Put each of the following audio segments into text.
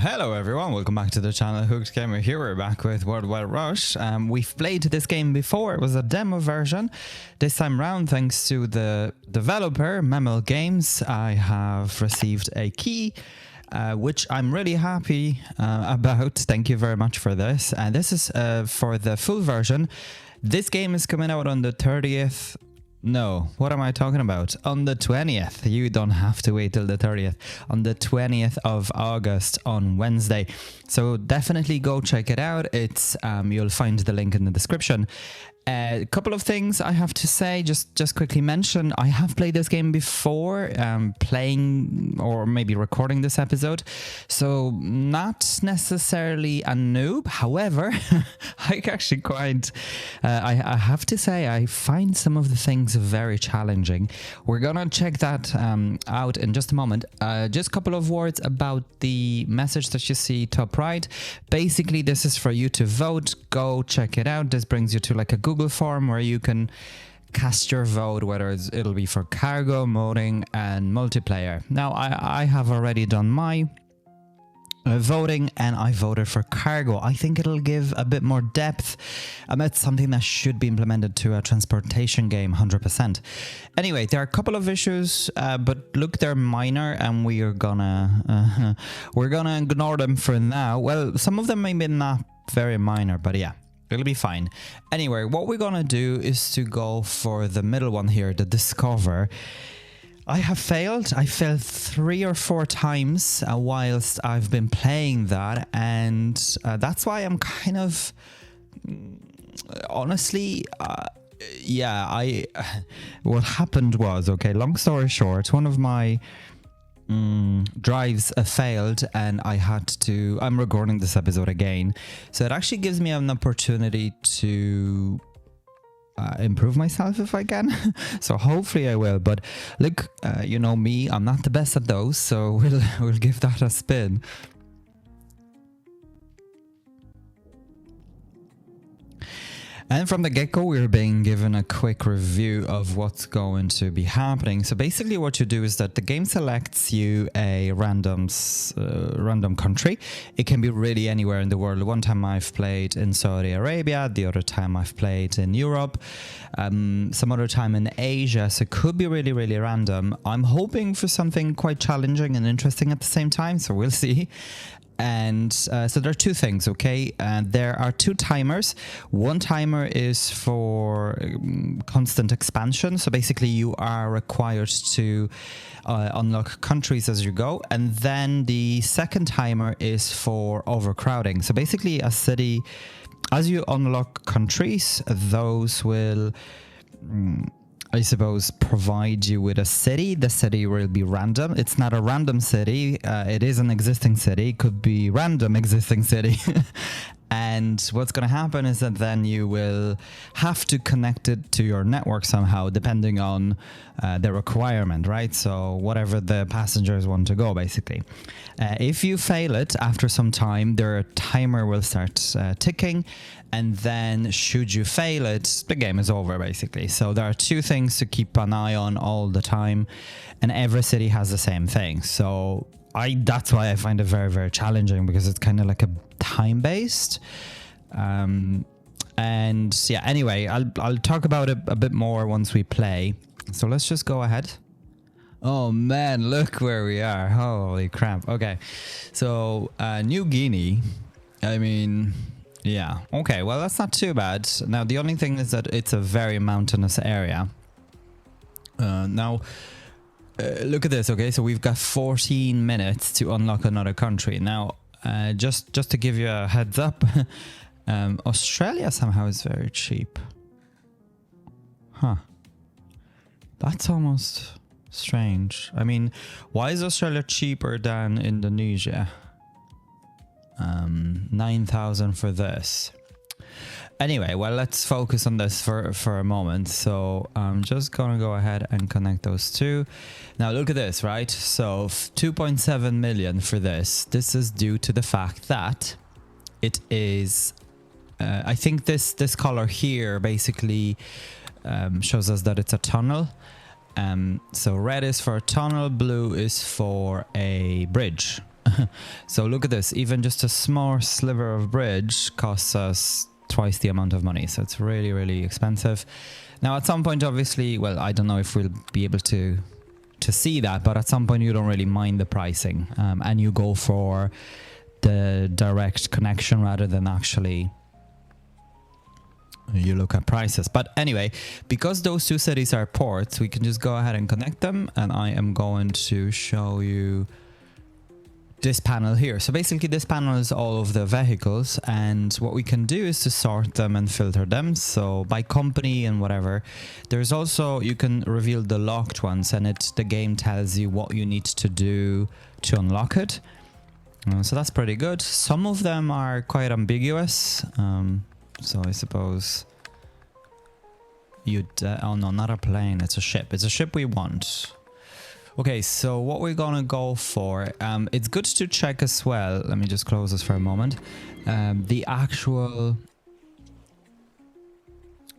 Hello everyone, welcome back to the channel. Hooked Gamer here. We're back with World Wide Rush. We've played this game before. It was a demo version. This time round, thanks to the developer Memel Games, I have received a key, which I'm really happy about. Thank you very much for this. And this is for the full version. This game is coming out on the 30th. No, what am I talking about? On the 20th. You don't have to wait till the 30th. On the 20th of August on Wednesday. So definitely go check it out. It's you'll find the link in the description. A couple of things I have to say, just quickly mention, I have played this game before, playing or maybe recording this episode, so not necessarily a noob. However, I actually quite, I have to say, I find some of the things very challenging. We're gonna check that out in just a moment. Just a couple of words about the message that you see top right. Basically, this is for you to vote. Go check it out. This brings you to like a Google form where you can cast your vote, whether it'll be for cargo, modding, and multiplayer. Now, I have already done my voting, and I voted for cargo. I think it'll give a bit more depth, and that's something that should be implemented to a transportation game 100%. Anyway, there are a couple of issues, but look, they're minor, and we're gonna ignore them for now. Well, some of them may be not very minor, but yeah, it'll be fine. Anyway, what we're gonna do is to go for the middle one here, the discover. I have failed. I failed 3 or 4 times whilst I've been playing that, and that's why I'm kind of honestly yeah, what happened was, okay, long story short, one of my drives failed, and I'm recording this episode again, so it actually gives me an opportunity to improve myself if I can. So hopefully I will, but look, you know me, I'm not the best at those, so we'll give that a spin. And from the get-go, we're being given a quick review of what's going to be happening. So basically what you do is that the game selects you a random country. It can be really anywhere in the world. One time I've played in Saudi Arabia, the other time I've played in Europe, some other time in Asia, so it could be really, really random. I'm hoping for something quite challenging and interesting at the same time, so we'll see. And so there are 2 things, okay? There are 2 timers. One timer is for constant expansion. So basically you are required to unlock countries as you go. And then the second timer is for overcrowding. So basically a city, as you unlock countries, those will I suppose provide you with a city. The city will be random. It's not a random city. It is an existing city. It could be random existing city. And what's going to happen is that then you will have to connect it to your network somehow, depending on the requirement, right? So whatever the passengers want to go, basically. If you fail it after some time, their timer will start ticking. And then should you fail it, the game is over, basically. So there are 2 things to keep an eye on all the time. And every city has the same thing. So that's why I find it very, very challenging, because it's kind of like a time-based. And yeah, anyway, I'll talk about it a bit more once we play. So let's just go ahead. Oh man, look where we are. Holy crap. Okay, so New Guinea, I mean, yeah, okay, well, that's not too bad. Now the only thing is that it's a very mountainous area. Now look at this. Okay, so we've got 14 minutes to unlock another country. Now just to give you a heads up, Australia somehow is very cheap. Huh, that's almost strange. I mean, why is Australia cheaper than Indonesia? 9,000 for this. Anyway, well, let's focus on this for a moment. So I'm just gonna go ahead and connect those 2. Now look at this, right? So 2.7 million for this. This is due to the fact that it is I think this color here basically shows us that it's a tunnel. So red is for a tunnel, blue is for a bridge. So look at this, even just a small sliver of bridge costs us twice the amount of money. So it's really, really expensive. Now at some point, obviously, well, I don't know if we'll be able to see that, but at some point you don't really mind the pricing, and you go for the direct connection rather than actually you look at prices. But anyway, because those two cities are ports, we can just go ahead and connect them, and I am going to show you this panel here. So basically this panel is all of the vehicles, and what we can do is to sort them and filter them, so by company and whatever. There's also, you can reveal the locked ones, and the game tells you what you need to do to unlock it. So that's pretty good. Some of them are quite ambiguous, so I suppose you'd oh no, not a plane, it's a ship. It's a ship we want. Okay, so what we're gonna go for, it's good to check as well, let me just close this for a moment, the actual,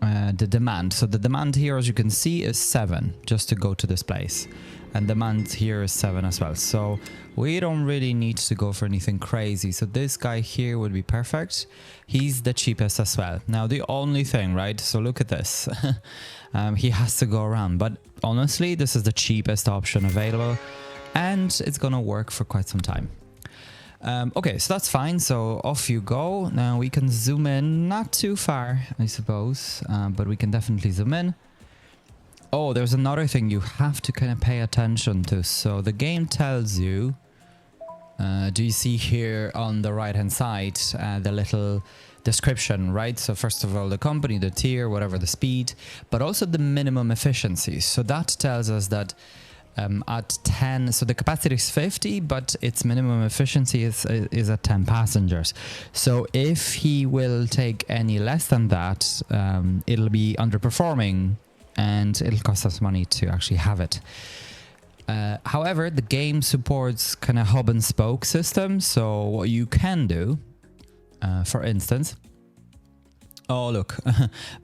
the demand. So the demand here, as you can see, is 7 just to go to this place. And demand here is 7 as well. So we don't really need to go for anything crazy. So this guy here would be perfect. He's the cheapest as well. Now the only thing, right? So look at this. He has to go around. But honestly, this is the cheapest option available. And it's going to work for quite some time. Okay, so that's fine. So off you go. Now we can zoom in. Not too far, I suppose. But we can definitely zoom in. Oh, there's another thing you have to kind of pay attention to. So the game tells you, do you see here on the right hand side, the little description, right? So first of all, the company, the tier, whatever the speed, but also the minimum efficiency. So that tells us that at 10, so the capacity is 50, but its minimum efficiency is at 10 passengers. So if he will take any less than that, it'll be underperforming, and it'll cost us money to actually have it. However, the game supports kind of hub and spoke system. So what you can do, for instance, oh look,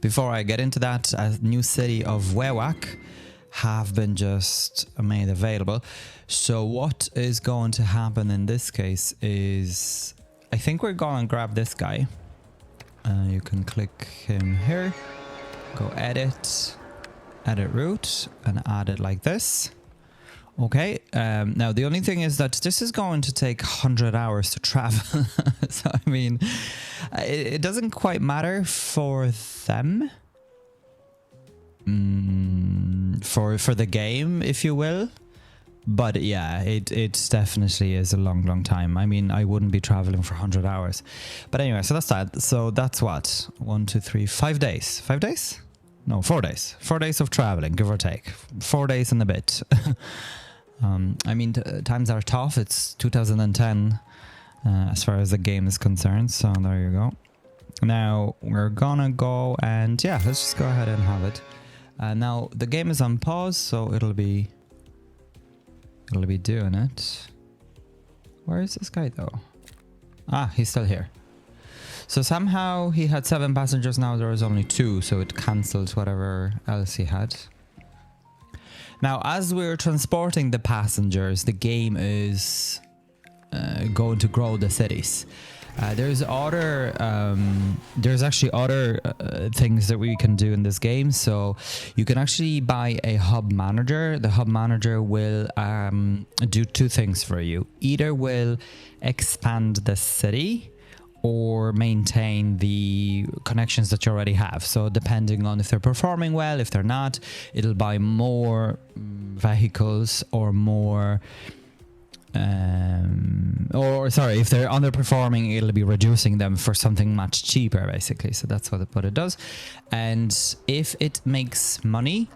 before I get into that, a new city of Wewak have been just made available. So what is going to happen in this case is, I think we're going to grab this guy. You can click him here, go edit route, and add it like this. Okay, now the only thing is that this is going to take 100 hours to travel. So I mean, it doesn't quite matter for them, for the game, if you will. But yeah, it definitely is a long time. I mean, I wouldn't be traveling for 100 hours. But anyway, so that's that. So that's what? 1, 2, 3, 5 days. 5 days? No, 4 days. 4 days of traveling, give or take. 4 days and a bit. I mean, times are tough. It's 2010 as far as the game is concerned. So there you go. Now we're gonna go and yeah, let's just go ahead and have it. Now the game is on pause, so it'll be doing it. Where is this guy though? Ah, he's still here. So somehow he had 7 passengers, now there is only 2, so it cancelled whatever else he had. Now, as we're transporting the passengers, the game is going to grow the cities. There's actually other things that we can do in this game. So you can actually buy a hub manager. The hub manager will do 2 things for you. Either will expand the city or maintain the connections that you already have. So depending on if they're performing well, if they're not, it'll buy more vehicles or more, or sorry, if they're underperforming, it'll be reducing them for something much cheaper, basically. So that's what it does. And if it makes money,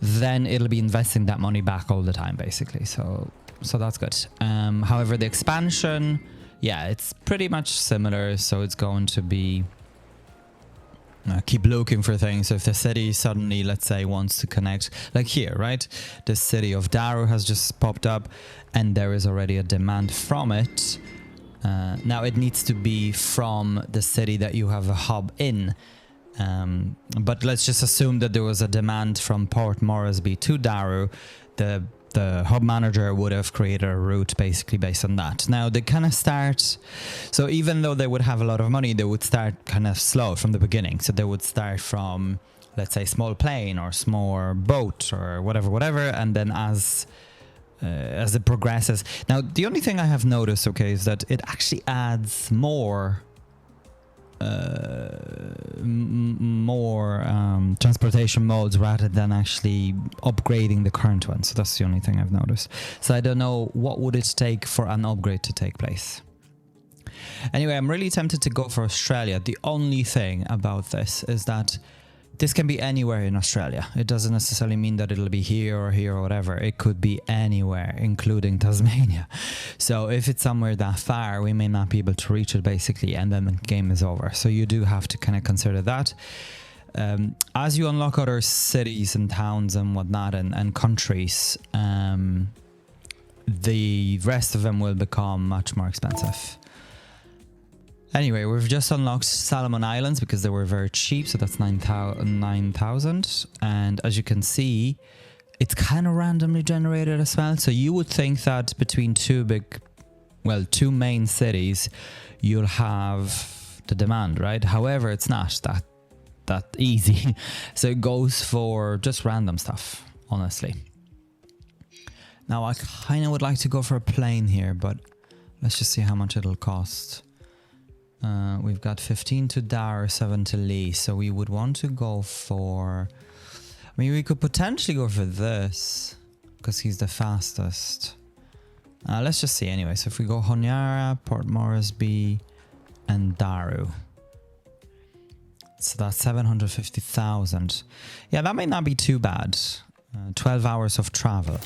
then it'll be investing that money back all the time, basically. So that's good. However, the expansion, yeah, it's pretty much similar. So it's going to be keep looking for things. So if the city suddenly, let's say, wants to connect, like here, right? The city of Daru has just popped up and there is already a demand from it. Now it needs to be from the city that you have a hub in. But let's just assume that there was a demand from Port Moresby to Daru. The the hub manager would have created a route basically based on that. Now they kind of start, so even though they would have a lot of money, they would start kind of slow from the beginning. So they would start from, let's say, small plane or small boat or whatever, and then as it progresses. Now the only thing I have noticed, okay, is that it actually adds more transportation modes rather than actually upgrading the current one. So that's the only thing I've noticed. So I don't know what would it take for an upgrade to take place. Anyway, I'm really tempted to go for Australia. The only thing about this is that this can be anywhere in Australia. It doesn't necessarily mean that it'll be here or whatever. It could be anywhere, including Tasmania. So if it's somewhere that far, we may not be able to reach it basically, and then the game is over. So you do have to kind of consider that. As you unlock other cities and towns and whatnot and countries, the rest of them will become much more expensive. Anyway, we've just unlocked Solomon Islands because they were very cheap, so that's 9,000. And as you can see, it's kind of randomly generated as well. So you would think that between two main cities, you'll have the demand, right? However, it's not that easy. So it goes for just random stuff, honestly. Now, I kind of would like to go for a plane here, but let's just see how much it'll cost. We've got 15 to Dar, 7 to Lee, so we would want to go for... I mean, we could potentially go for this, because he's the fastest. Let's just see anyway. So if we go Honiara, Port Moresby, and Daru. So that's 750,000. Yeah, that may not be too bad. 12 hours of travel.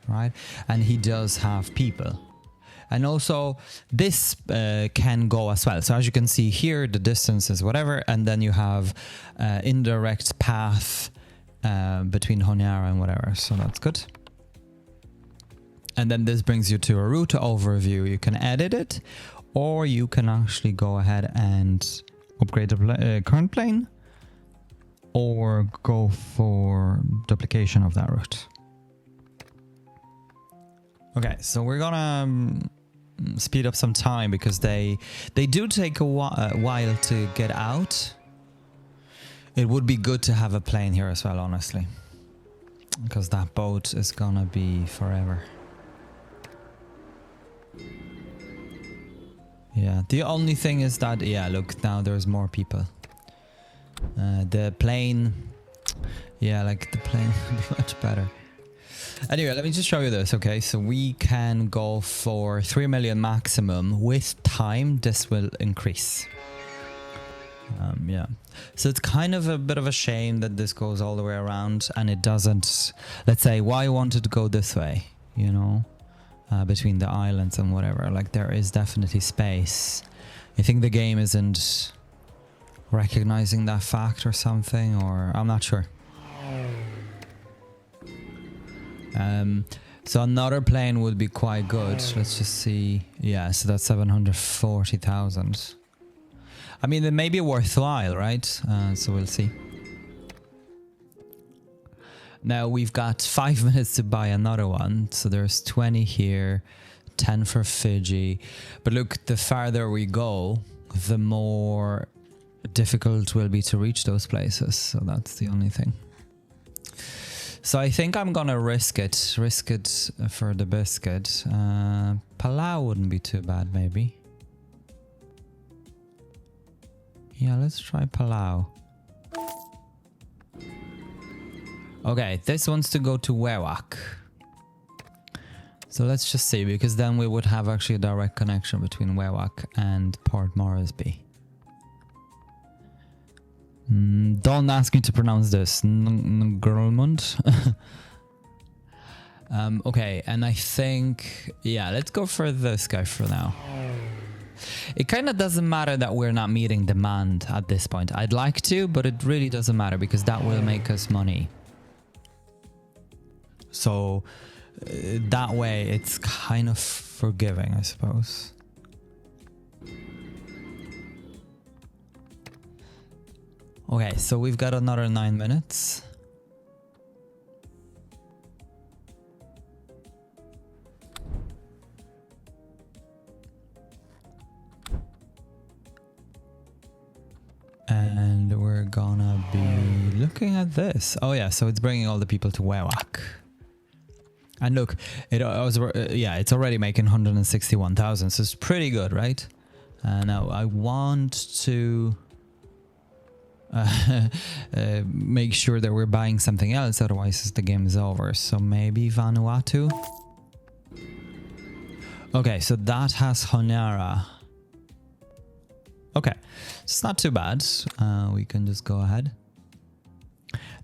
Right? And he does have people. And also, this can go as well. So as you can see here, the distance is whatever. And then you have indirect path between Honiara and whatever. So that's good. And then this brings you to a route overview. You can edit it, or you can actually go ahead and upgrade the current plane, or go for duplication of that route. Okay, so we're gonna speed up some time because they do take a while to get out. It would be good to have a plane here as well, honestly, because that boat is gonna be forever. Yeah, the only thing is that, yeah, look, now there's more people. The plane, yeah, like the plane would be much better. Anyway, let me just show you this, okay? So we can go for 3 million maximum. With time, this will increase. Yeah. So it's kind of a bit of a shame that this goes all the way around and it doesn't... Let's say, why wanted to go this way, you know? Between the islands and whatever. Like, there is definitely space. I think the game isn't recognizing that fact or something, or... I'm not sure. So another plane would be quite good. Let's just see. Yeah, so that's 740,000. I mean, it may be worthwhile, right? So we'll see. Now we've got 5 minutes to buy another one. So there's 20 here, 10 for Fiji. But look, the farther we go, the more difficult it will be to reach those places. So that's the only thing. So I think I'm gonna risk it for the biscuit. Palau wouldn't be too bad, maybe. Yeah, let's try Palau. Okay, this wants to go to Wewak. So let's just see, because then we would have actually a direct connection between Wewak and Port Moresby. Don't ask me to pronounce this. Ngrumund. Okay, and I think... Yeah, let's go for this guy for now. It kind of doesn't matter that we're not meeting demand at this point. I'd like to, but it really doesn't matter because that will make us money. So that way it's kind of forgiving, I suppose. Okay, so we've got another 9 minutes. And we're gonna be looking at this. Oh yeah, so it's bringing all the people to Wewak. And look, it's already making 161,000, so it's pretty good, right? Now I want to make sure that we're buying something else, otherwise the game is over. So maybe Vanuatu. Okay, so that has Honiara. Okay, so it's not too bad. We can just go ahead.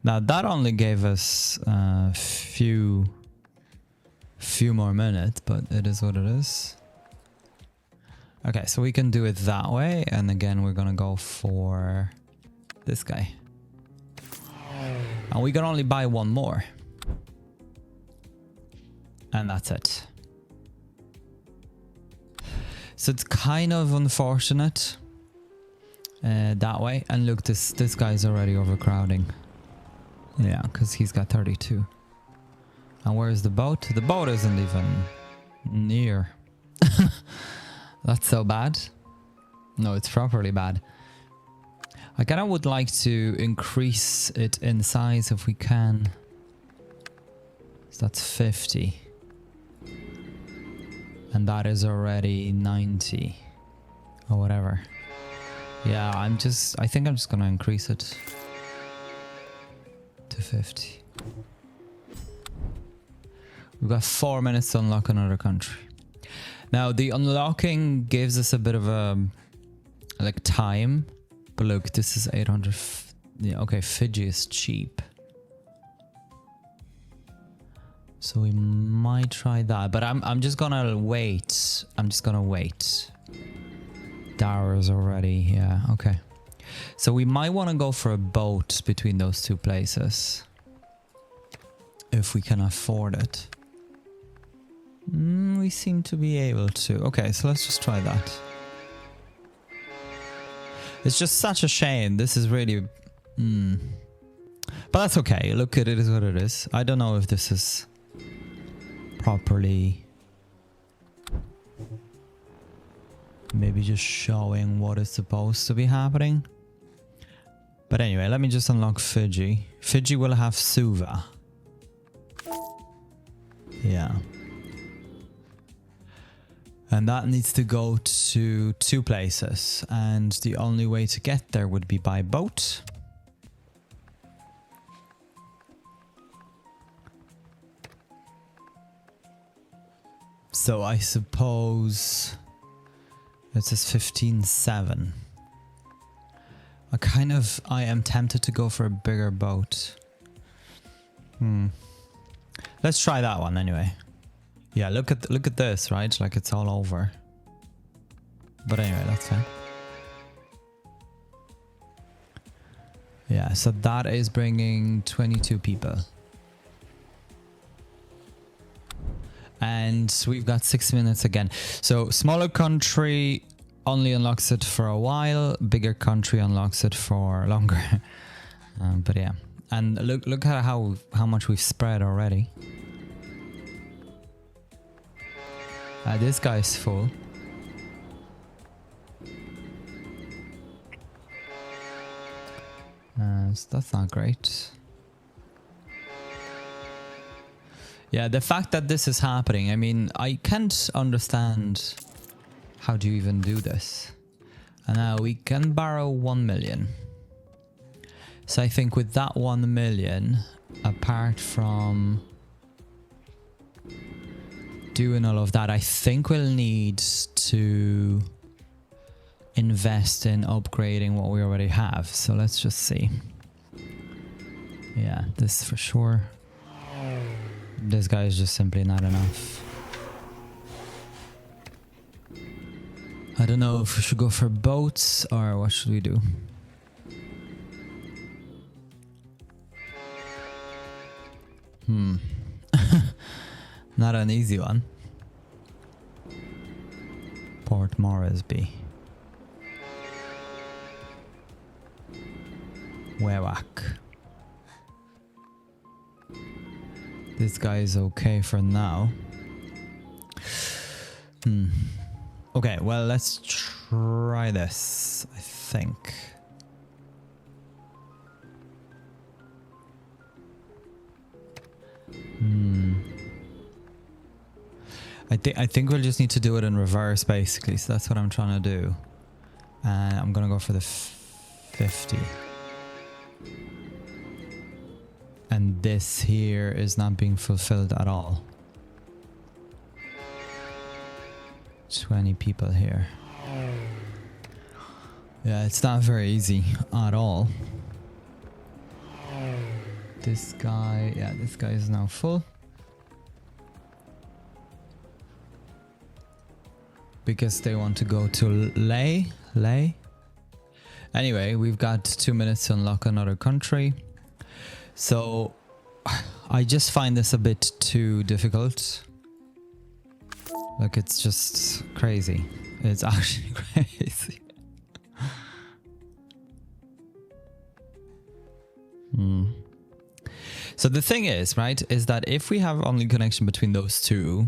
Now that only gave us a few more minutes, but it is what it is. Okay, so we can do it that way, and again we're gonna go for this guy. And we can only buy one more. And that's it. So it's kind of unfortunate that way. And look, this guy's already overcrowding. Yeah, because he's got 32. And where's the boat? The boat isn't even near. That's so bad. No, it's properly bad. I kind of would like to increase it in size if we can. So that's 50. And that is already 90. Or whatever. Yeah, I think I'm just gonna increase it to 50. We've got 4 minutes to unlock another country. Now, the unlocking gives us a bit of a, like, time. But look, this is 800. Yeah, okay, Fiji is cheap. So we might try that. But I'm just gonna wait. I'm just gonna wait. Dara's already, yeah, okay. So we might want to go for a boat between those two places. If we can afford it. We seem to be able to. Okay, so let's just try that. It's just such a shame. This is really... But that's okay. Look, it is what it is. I don't know if this is properly... Maybe just showing what is supposed to be happening. But anyway, let me just unlock Fiji. Fiji will have Suva. Yeah. And that needs to go to 2 places. And the only way to get there would be by boat. So I suppose... It says 15.7. I am tempted to go for a bigger boat. Let's try that one anyway. Yeah, look at this, right? Like it's all over. But anyway, that's fine. Yeah, so that is bringing 22 people. And we've got 6 minutes again. So smaller country only unlocks it for a while. Bigger country unlocks it for longer. But yeah. And look at how much we've spread already. This guy's full. So that's not great. Yeah, the fact that this is happening, I mean, I can't understand how do you even do this. And now we can borrow 1 million. So I think with that 1 million, apart from doing all of that, I think we'll need to invest in upgrading what we already have. So let's just see. Yeah, this for sure. This guy is just simply not enough. I don't know if we should go for boats or what should we do? Not an easy one. Port Moresby. Wewak. This guy is okay for now. Okay, well, let's try this, I think. I think we'll just need to do it in reverse, basically. So that's what I'm trying to do. And I'm gonna go for the 50. And this here is not being fulfilled at all. 20 people here. Yeah, it's not very easy at all. This guy, yeah, this guy is now full. Because they want to go to Ley. Anyway, we've got 2 minutes to unlock another country. So, I just find this a bit too difficult. Like, it's just crazy. It's actually crazy. So the thing is, right, is that if we have only connection between those two,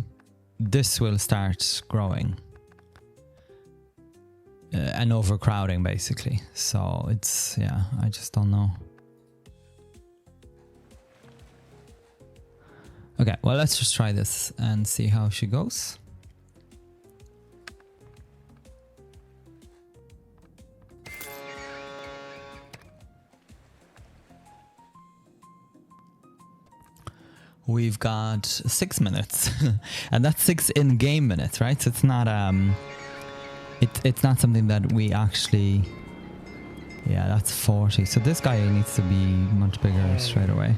this will start growing. And overcrowding, basically. So it's, yeah, I just don't know. Okay, well, let's just try this and see how she goes. We've got 6 minutes, and that's 6 in-game minutes, right? So it's not it's not something that we actually. Yeah, that's 40. So this guy needs to be much bigger straight away.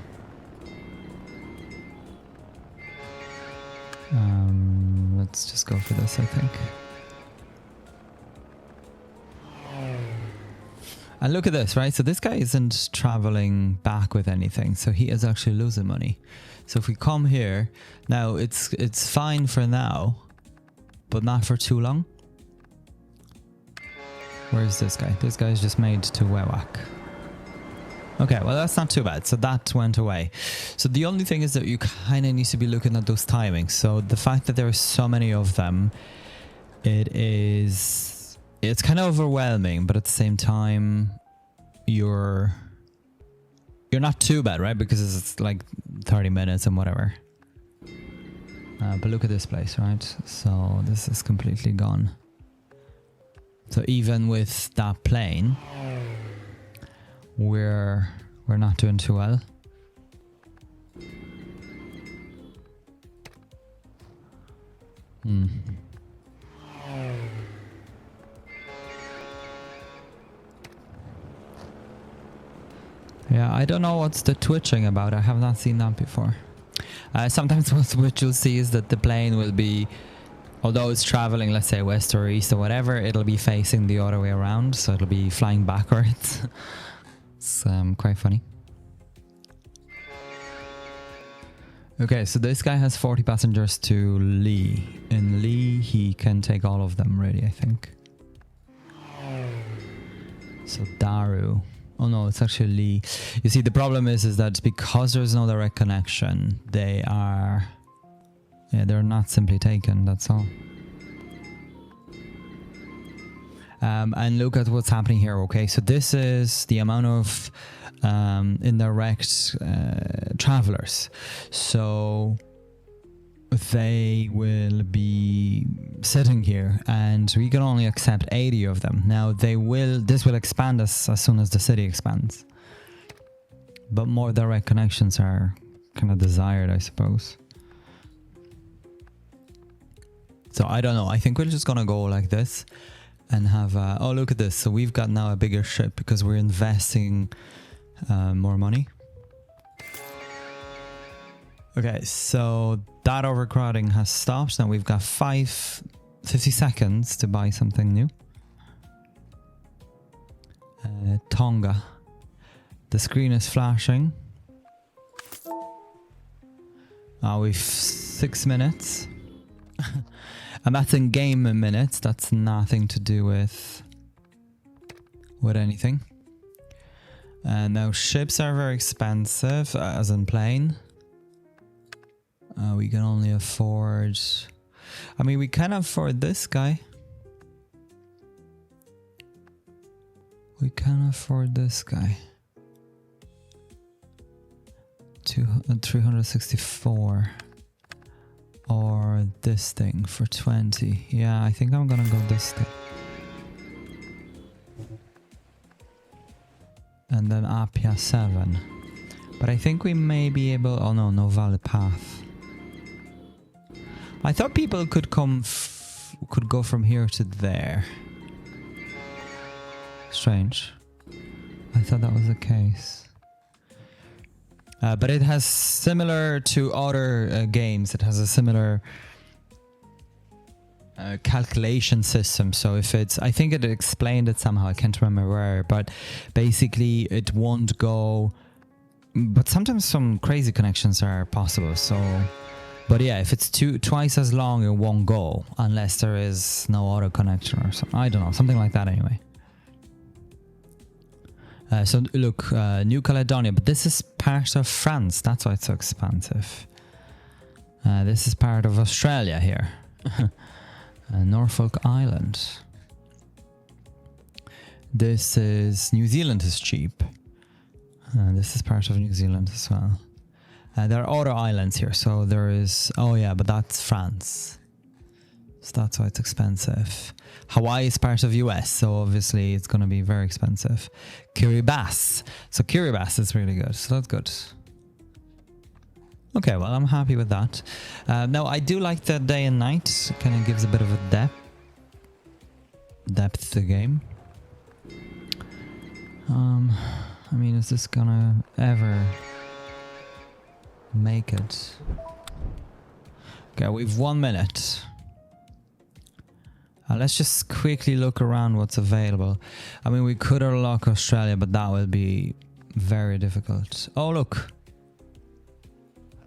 Let's just go for this, I think. And look at this, right? So this guy isn't traveling back with anything, so he is actually losing money. So if we come here, now it's fine for now, but not for too long. Where's this guy? This guy's just made to Wewak. Okay, well, that's not too bad. So that went away. So the only thing is that you kind of need to be looking at those timings. So the fact that there are so many of them, it's kind of overwhelming, but at the same time, you're not too bad, right? Because it's like 30 minutes and whatever. But look at this place, right? So this is completely gone. So even with that plane, we're not doing too well. Yeah, I don't know what's the twitching about. I have not seen that before. Sometimes what you'll see is that the plane will be, although it's traveling, let's say west or east or whatever, it'll be facing the other way around, so it'll be flying backwards. It's quite funny. Okay, so this guy has 40 passengers to Lee. In Lee, he can take all of them, really, I think. So Daru. Oh no, it's actually Lee. You see, the problem is that because there's no direct connection, they're not simply taken, that's all. And look at what's happening here, okay? So this is the amount of indirect travelers. So they will be sitting here and we can only accept 80 of them. Now this will expand as soon as the city expands. But more direct connections are kind of desired, I suppose. So I don't know. I think we're just gonna go like this and have oh, look at this. So we've got now a bigger ship because we're investing more money. Okay, so that overcrowding has stopped. Now we've got 50 seconds to buy something new. Tonga. The screen is flashing. We've 6 minutes. And that's in game minutes. That's nothing to do with anything. And now ships are very expensive, as in plane. We can only afford... I mean, we can afford this guy. We can afford this guy. 364. or this thing for 20. Yeah, I think I'm gonna go this thing. And then Apia 7. But I think we may be able... Oh no, no valid path. I thought people could could go from here to there. Strange. I thought that was the case. But it has similar to other games. It has a similar calculation system. So if it's... I think it explained it somehow. I can't remember where. But basically it won't go... But sometimes some crazy connections are possible. So... But yeah, if it's twice as long, it won't go. Unless there is no other connection or something. I don't know. Something like that anyway. So look, New Caledonia, but this is part of France. That's why it's so expensive. This is part of Australia here. Norfolk Island. This is... New Zealand is cheap. This is part of New Zealand as well. There are other islands here. So there is... Oh yeah, but that's France. So that's why it's expensive. Hawaii is part of US, so obviously it's going to be very expensive. Kiribati. So Kiribati is really good. So that's good. Okay, well, I'm happy with that. Now, I do like the day and night. It kind of gives a bit of a depth to the game. I mean, is this gonna ever make it? Okay, we've 1 minute. Let's just quickly look around what's available. I mean, we could unlock Australia, but that will be very difficult. Oh, look.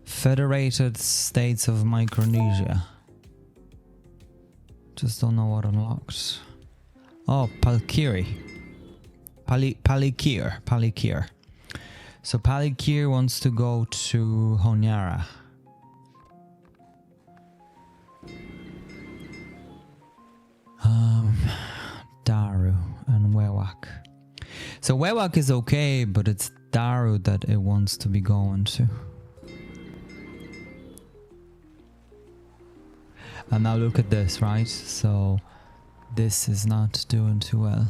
Federated States of Micronesia. Just don't know what unlocked. Oh, Palikir. Palikir. So Palikir wants to go to Honiara. Daru and Wewak. So Wewak is okay, but it's Daru that it wants to be going to. And now look at this, right? So this is not doing too well.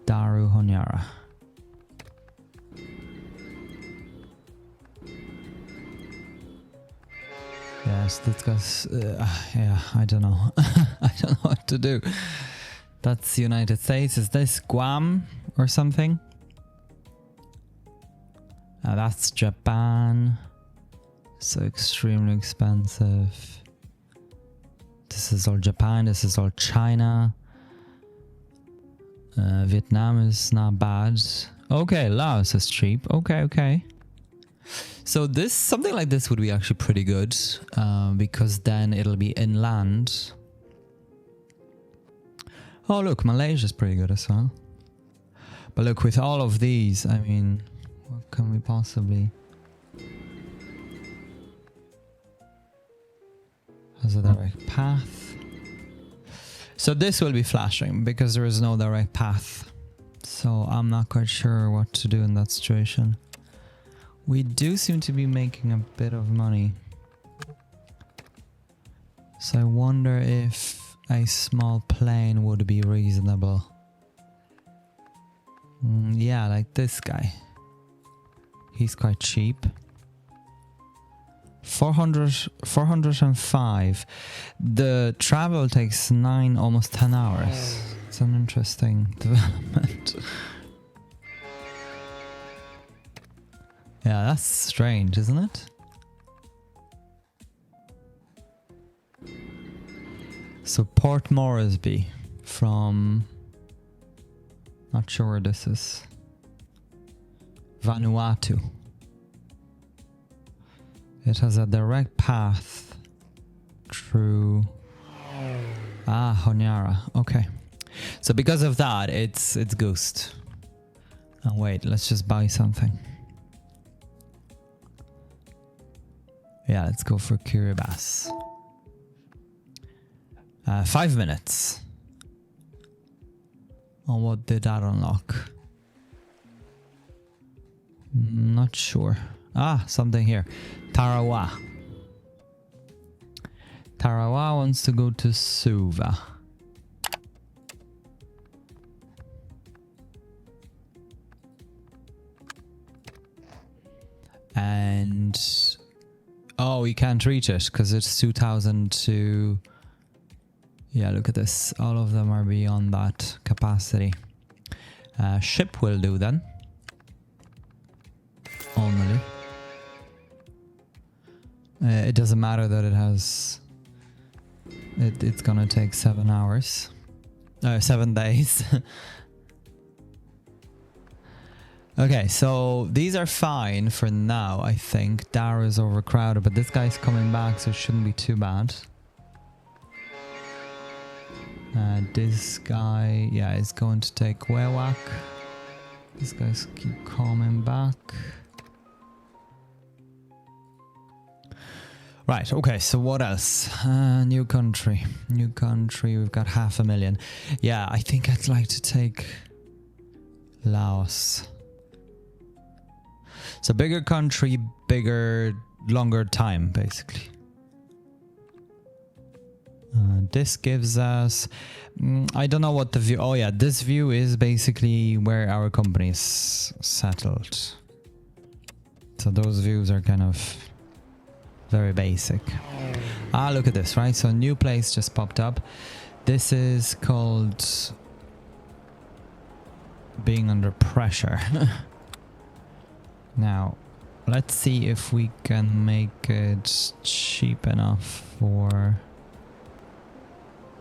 Daru Honiara. Yes, that goes... yeah, I don't know. I don't know what to do. That's United States. Is this Guam or something? That's Japan. So extremely expensive. This is all Japan. This is all China. Vietnam is not bad. Okay, Laos is cheap. Okay. So this, something like this would be actually pretty good, because then it'll be inland. Oh look, Malaysia's pretty good as well. But look, with all of these, I mean, what can we possibly... Has a direct path. So this will be flashing because there is no direct path. So I'm not quite sure what to do in that situation. We do seem to be making a bit of money. So I wonder if a small plane would be reasonable. Yeah, like this guy. He's quite cheap. 405. The travel takes 9, almost 10 hours. It's an interesting development. Yeah, that's strange, isn't it? So Port Moresby from... Not sure where this is. Vanuatu. It has a direct path through... Honiara. Okay. So because of that, it's goosed. Oh wait, let's just buy something. Yeah, let's go for Kiribati. 5 minutes. Or what did that unlock? Not sure. Ah, something here. Tarawa. Tarawa wants to go to Suva. And oh, we can't reach it because it's 2002. Yeah, look at this. All of them are beyond that capacity. Ship will do then. Only. It doesn't matter that it has... It's gonna take 7 hours. 7 days. Okay, so these are fine for now, I think. Dara is overcrowded, but this guy's coming back, so it shouldn't be too bad. This guy, yeah, is going to take Wewak. These guys keep coming back. Right, okay, so what else? New country. New country, we've got 500,000. Yeah, I think I'd like to take Laos. So bigger country, bigger, longer time, basically. This gives us... I don't know what the view... Oh yeah, this view is basically where our company is settled. So those views are kind of very basic. Ah, look at this, right? So a new place just popped up. This is called... being under pressure. Now, let's see if we can make it cheap enough for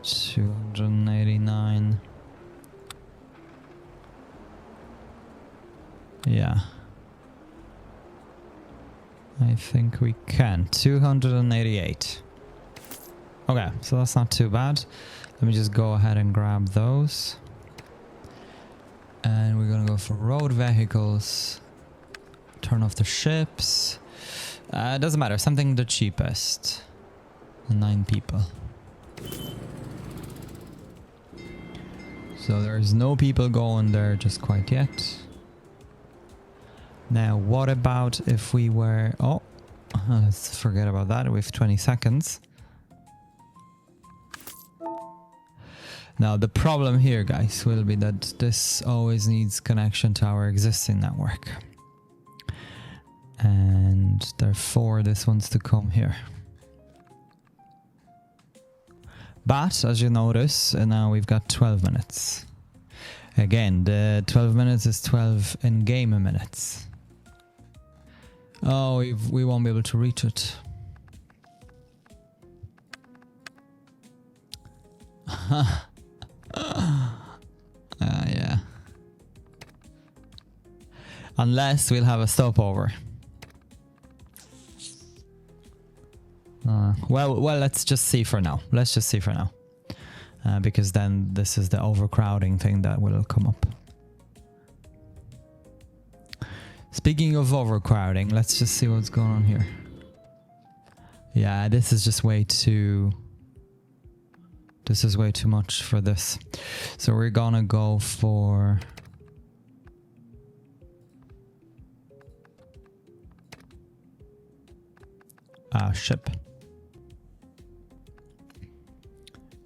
289. Yeah. I think we can. 288. Okay, so that's not too bad. Let me just go ahead and grab those. And we're gonna go for road vehicles. Turn off the ships. Doesn't matter, something the cheapest. 9 people. So there's no people going there just quite yet. Now, what about if we were... Oh, let's forget about that. We have 20 seconds. Now, the problem here, guys, will be that this always needs connection to our existing network. And therefore, this wants to come here. But, as you notice, now we've got 12 minutes. Again, the 12 minutes is 12 in-game minutes. Oh, we won't be able to reach it. Yeah. Unless we'll have a stopover. Well, let's just see for now. Let's just see for now. Because then this is the overcrowding thing that will come up. Speaking of overcrowding, let's just see what's going on here. Yeah, this is just way too... This is way too much for this. So we're gonna go for... ship.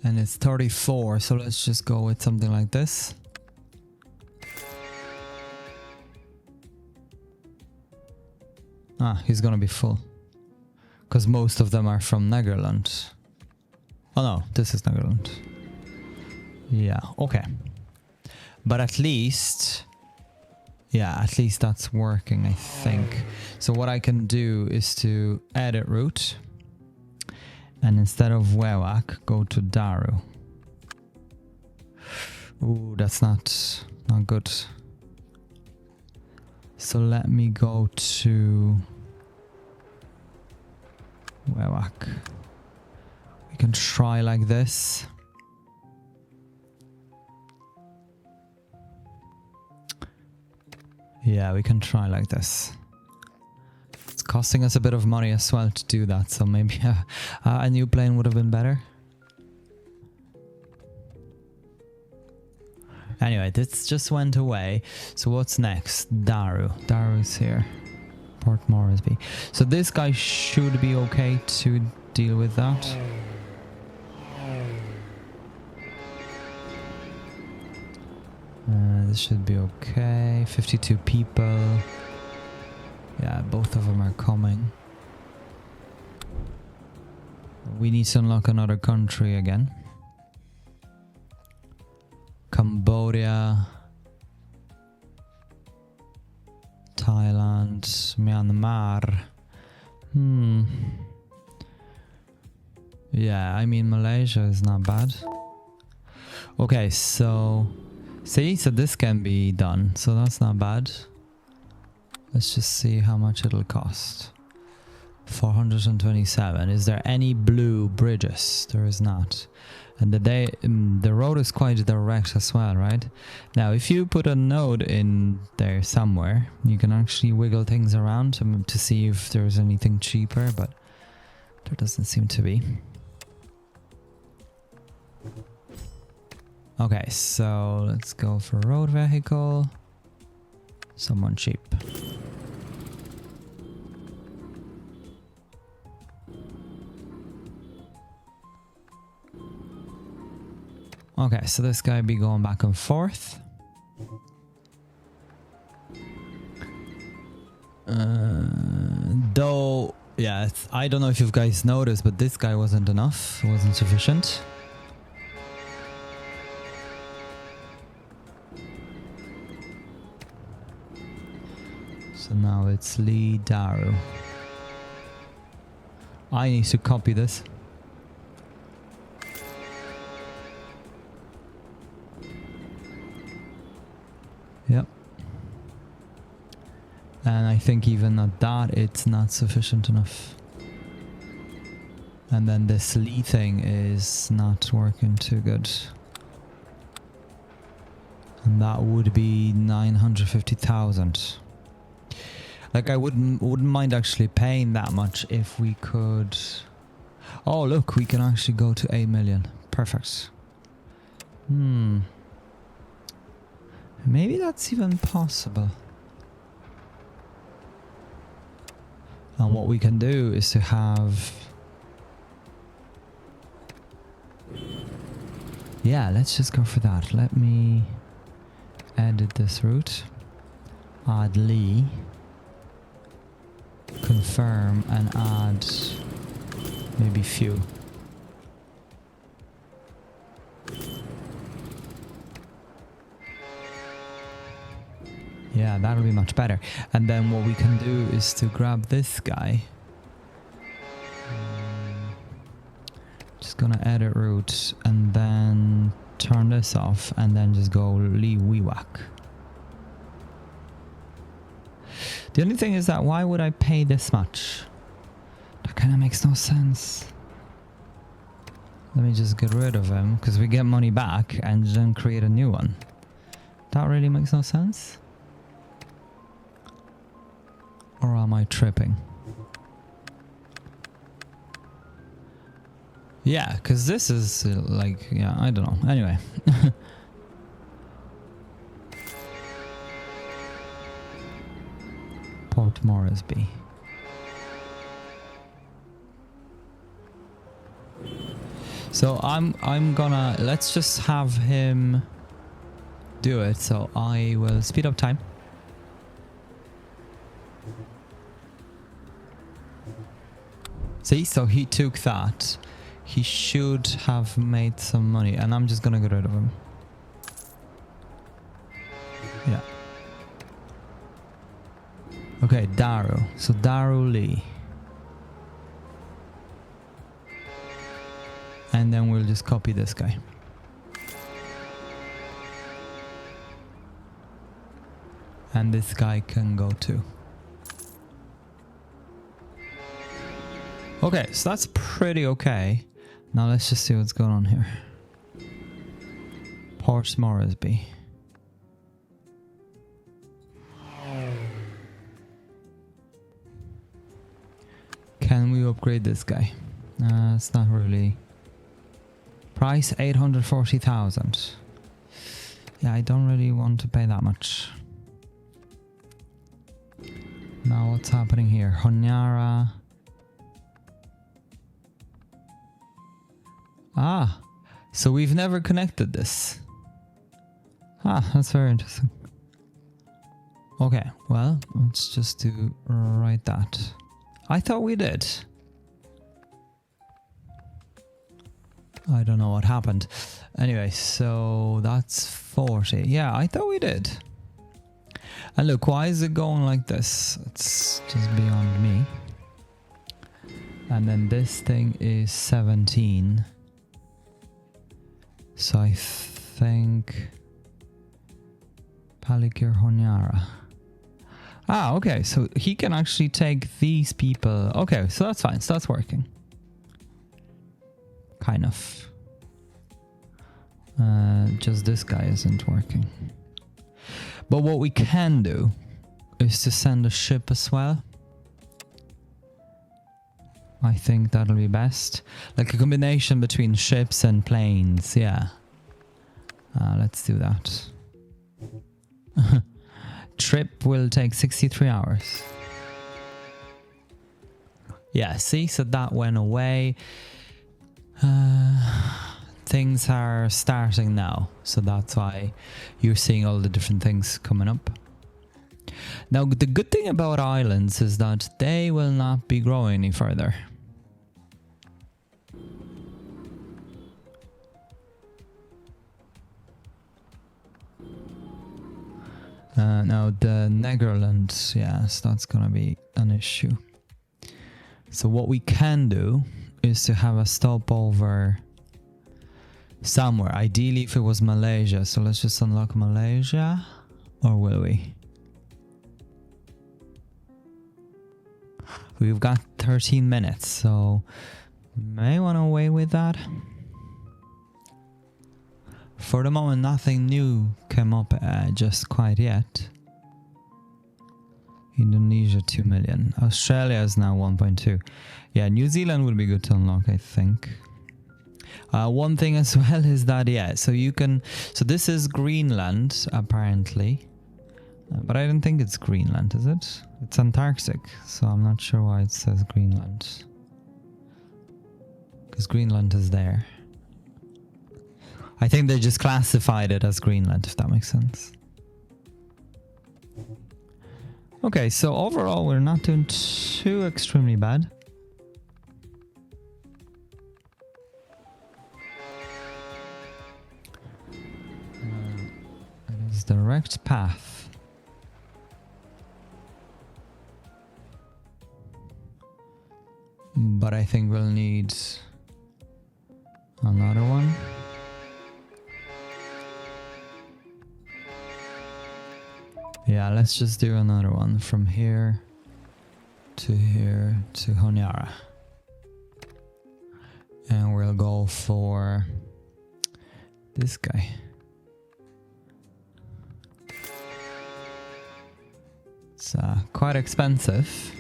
And it's 34, so let's just go with something like this. Ah, he's gonna be full. Because most of them are from Netherlands. Oh no, this is Netherlands. Yeah, okay. But at least... Yeah, at least that's working, I think. So what I can do is to edit route. And instead of Wewak, go to Daru. Ooh, that's not good. So let me go to Wewak. We can try like this. Yeah, we can try like this. It's costing us a bit of money as well to do that, so maybe a new plane would have been better. Anyway, this just went away. So what's next? Daru. Daru's here. Port Moresby. So this guy should be okay to deal with that. This should be okay. 52 people. Yeah, both of them are coming. We need to unlock another country again. Cambodia. Thailand. Myanmar. Yeah, I mean Malaysia is not bad. Okay, so... See, so this can be done, so that's not bad. Let's just see how much it'll cost. 427. Is there any blue bridges? There is not. And the road is quite direct as well, right? Now, if you put a node in there somewhere, you can actually wiggle things around to see if there's anything cheaper, but there doesn't seem to be. Okay, so let's go for road vehicle. Someone cheap. Okay, so this guy be going back and forth. Though, yeah, I don't know if you guys noticed, but this guy wasn't enough. It wasn't sufficient. So now it's Lee Daru. I need to copy this. Yep. And I think even at that, it's not sufficient enough. And then this Lee thing is not working too good. And that would be 950,000. Like, I wouldn't mind actually paying that much if we could... Oh, look, we can actually go to 8 million. Perfect. Maybe that's even possible. And what we can do is to have... Yeah, let's just go for that. Let me edit this route. Add Lee. Confirm and add maybe few. Yeah, that'll be much better. And then what we can do is to grab this guy. Just gonna edit route and then turn this off and then just go Lee Wiwak. The only thing is that why would I pay this much? That kind of makes no sense. Let me just get rid of him because we get money back and then create a new one. That really makes no sense. Or am I tripping? Yeah, because this is like, yeah, I don't know. Anyway. Port Moresby. So I'm gonna, let's just have him do it. So I will speed up time. See, so he took that. He should have made some money, and I'm just gonna get rid of him. Yeah. Okay, Daru. So Daru Lee. And then we'll just copy this guy. And this guy can go too. Okay, so that's pretty okay. Now let's just see what's going on here. Port Moresby. Can we upgrade this guy? It's not really. Price 840,000. Yeah, I don't really want to pay that much. Now what's happening here? Honiara. Ah, so we've never connected this. Ah, that's very interesting. Okay, well, let's just do right that. I thought we did. I don't know what happened. Anyway, so that's 40. Yeah, I thought we did. And look, why is it going like this? It's just beyond me. And then this thing is 17. So I think Palikir Honiara. Ah, okay, so he can actually take these people. Okay, so that's fine. So that's working. Kind of. Just this guy isn't working. But what we can do is to send a ship as well. I think that'll be best. Like a combination between ships and planes, yeah. Let's do that. Trip will take 63 hours. Yeah, see, so that went away. Things are starting now, so that's why you're seeing all the different things coming up. Now, the good thing about islands is that they will not be growing any further. Now the Netherlands, yes, that's gonna be an issue. So what we can do is to have a stopover somewhere. Ideally if it was Malaysia, so let's just unlock Malaysia, or will we? We've got 13 minutes, so may want to wait with that. For the moment, nothing new came up just quite yet. Indonesia 2 million. Australia is now 1.2. Yeah, New Zealand would be good to unlock, I think. One thing as well is that, yeah, so you can... So this is Greenland, apparently. But I don't think it's Greenland, is it? It's Antarctic, so I'm not sure why it says Greenland. Because Greenland is there. I think they just classified it as Greenland, if that makes sense. Okay, so overall we're not doing too extremely bad. It is direct path. But I think we'll need another one. Yeah, let's just do another one from here to Honiara. And we'll go for this guy. It's quite expensive,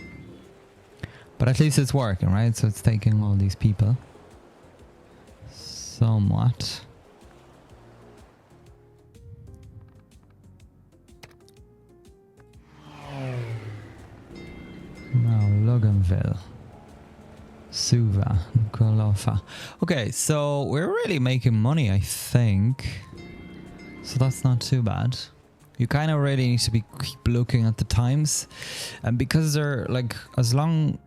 but at least it's working, right? So it's taking all these people somewhat. Now Loganville, Suva, Nuku'alofa. Okay, so we're really making money, I think. So that's not too bad. You kind of really need to keep looking at the times, and because they're like, as long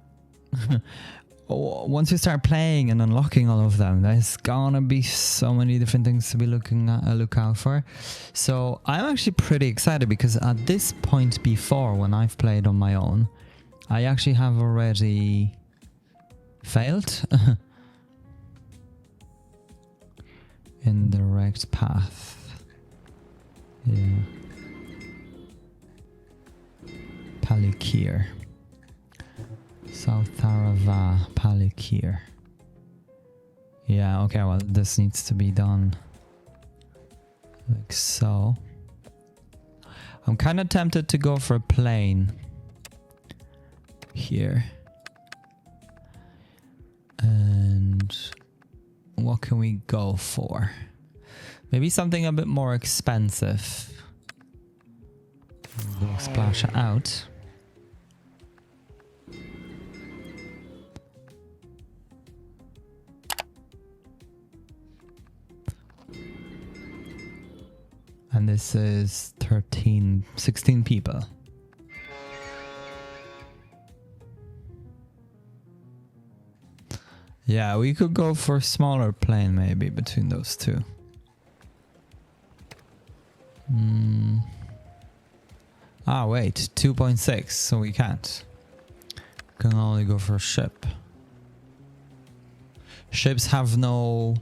once you start playing and unlocking all of them, there's gonna be so many different things to be look out for. So I'm actually pretty excited because at this point before, when I've played on my own, I actually have already failed in direct path. Yeah. Palikir. South Tarawa, Palikir. Yeah, okay, well, this needs to be done like so. I'm kind of tempted to go for a plane here. And what can we go for? Maybe something a bit more expensive. Go splash out. And this is 16 people. Yeah, we could go for a smaller plane maybe between those two. Ah, wait, 2.6, so we can't. Can only go for a ship. Ships have no...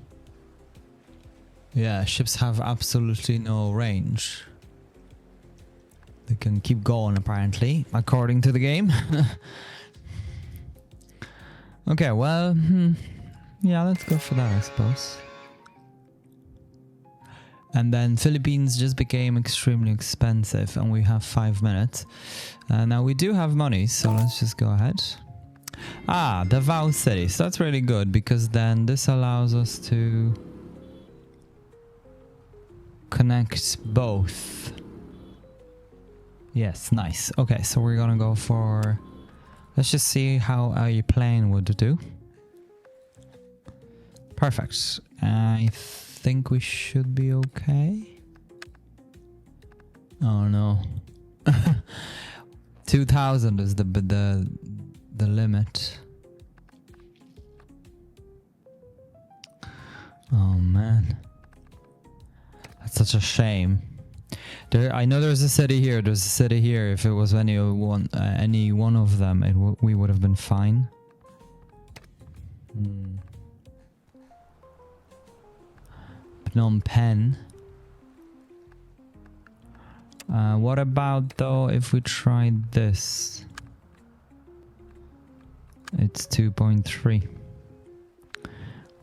Yeah, ships have absolutely no range. They can keep going, apparently, according to the game. Okay, well, yeah, let's go for that, I suppose. And then Philippines just became extremely expensive, and we have 5 minutes. Now we do have money, so let's just go ahead. Ah, Davao City. So that's really good, because then this allows us to connect both. Yes, nice. Okay, so we're gonna go for... Let's just see how a plane would do. Perfect. I think we should be okay. Oh no. 2000 is the limit. Oh man. That's such a shame. I know there's a city here. There's a city here. If it was any one of them, we would have been fine. Phnom Penh. What about though if we tried this? It's 2.3.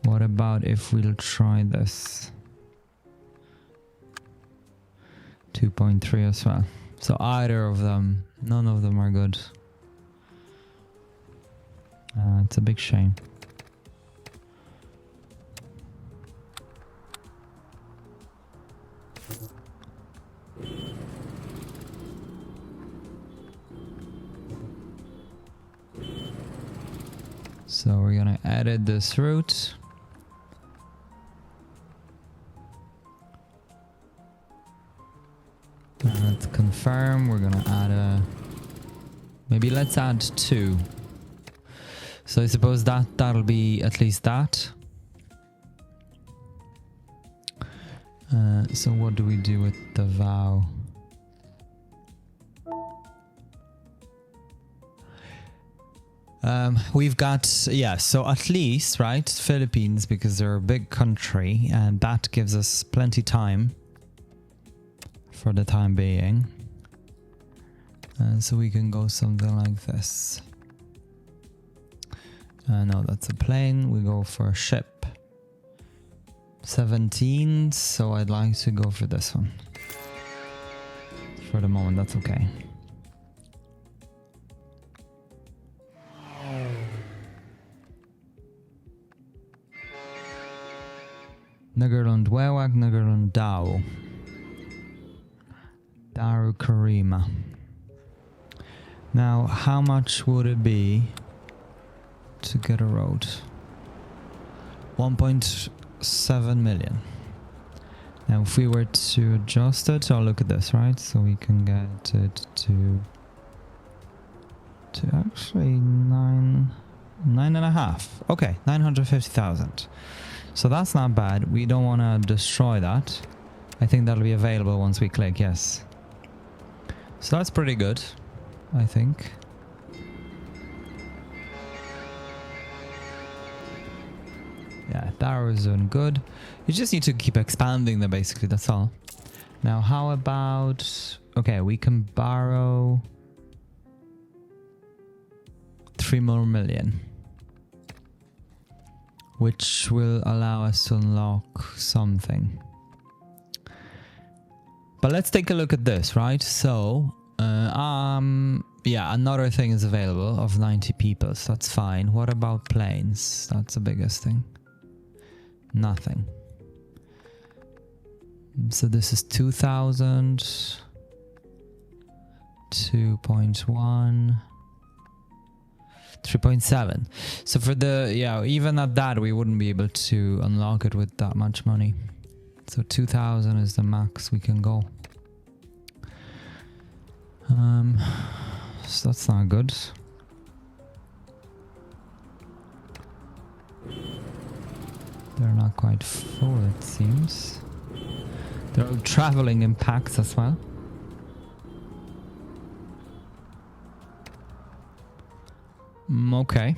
What about if we'll try this? 2.3 as well. So either of them, none of them are good. It's a big shame. So we're gonna edit this route. Let's confirm. We're gonna add a... Maybe let's add 2. So I suppose that'll be at least that. So what do we do with the vow? We've got, yeah, so at least, right, Philippines, because they're a big country, and that gives us plenty time for the time being. So we can go something like this. No, that's a plane. We go for a ship. 17, so I'd like to go for this one. For the moment, that's okay. Nagarlund Wewak, Nagarlund Dao. Daru Karima. Now, how much would it be to get a road? 1.7 million. Now, if we were to adjust it, oh, look at this, right? So we can get it to actually 9.5. Okay, 950,000. So that's not bad. We don't want to destroy that. I think that'll be available once we click yes. So that's pretty good, I think. Yeah, that was doing good. You just need to keep expanding them, basically, that's all. Now, how about... Okay, we can borrow 3 more million. Which will allow us to unlock something. But let's take a look at this, right? So, yeah, another thing is available of 90 people, so that's fine. What about planes? That's the biggest thing. Nothing. So this is 2000, 2.1, 3.7. So for the, yeah, even at that, we wouldn't be able to unlock it with that much money. So 2000 is the max we can go. So that's not good. They're not quite full, it seems. They're all traveling in packs as well. Okay.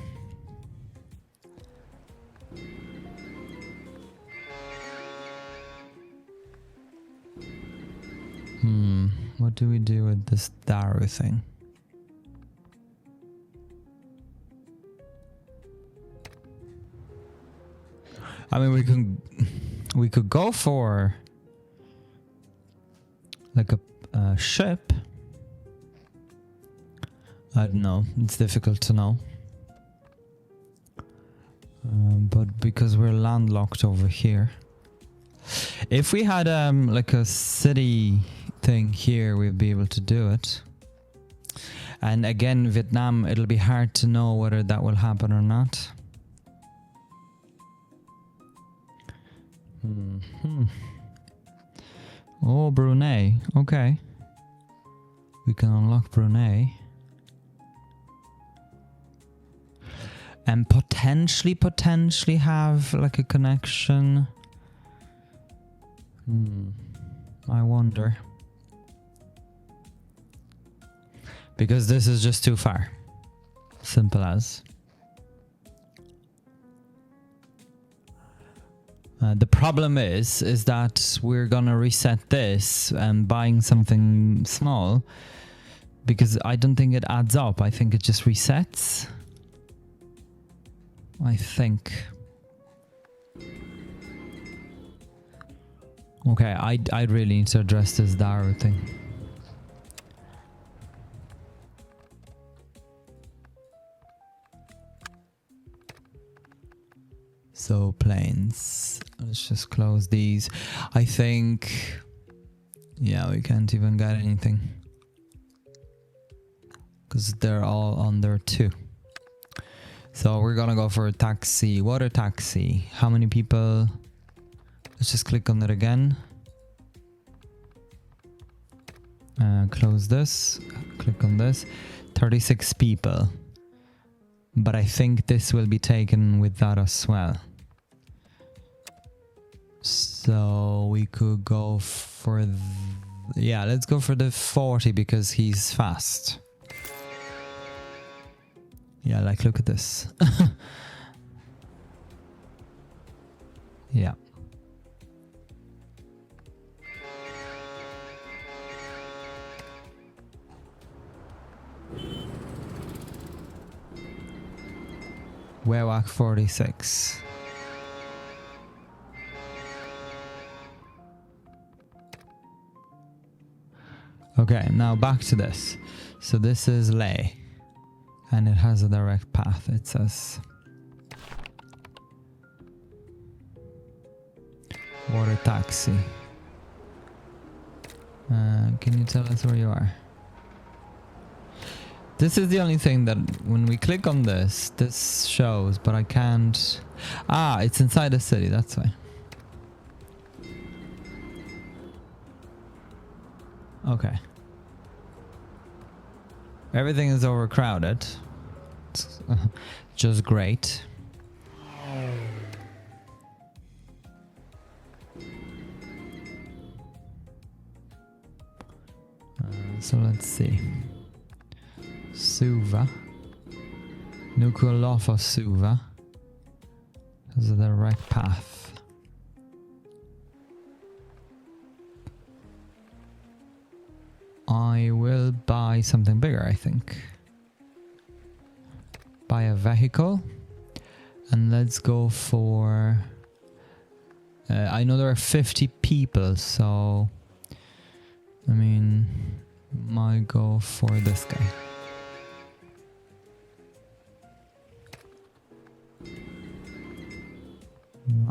What do we do with this Daru thing? I mean, we could go for like a ship. I don't know. It's difficult to know. But because we're landlocked over here, if we had like a city thing here, we'd be able to do it. And again, Vietnam, it'll be hard to know whether that will happen or not. Oh, Brunei. Okay. We can unlock Brunei. And potentially have like a connection. I wonder. Because this is just too far. Simple as. The problem is that we're gonna reset this and buying something small, because I don't think it adds up. I think it just resets. I think. Okay, I really need to address this Daru thing. So planes. Let's just close these. I think, yeah, we can't even get anything because they're all under 2. So we're gonna go for a taxi, water taxi. How many people? Let's just click on it again. Close this, click on this. 36 people. But I think this will be taken with that as well. So we could go for, yeah, let's go for the 40 because he's fast. Yeah, like look at this. Yeah. Wewak 46. Okay, now back to this. So this is Leh. And it has a direct path, it says. Water taxi. Can you tell us where you are? This is the only thing that when we click on this, this shows, but I can't... Ah, it's inside the city, that's why. Okay. Everything is overcrowded. It's just great. So let's see. Suva. Nuku'alofa Suva. This is the direct path. I will buy something bigger, I think. Buy a vehicle. And let's go for... I know there are 50 people, so... I mean... might go for this guy.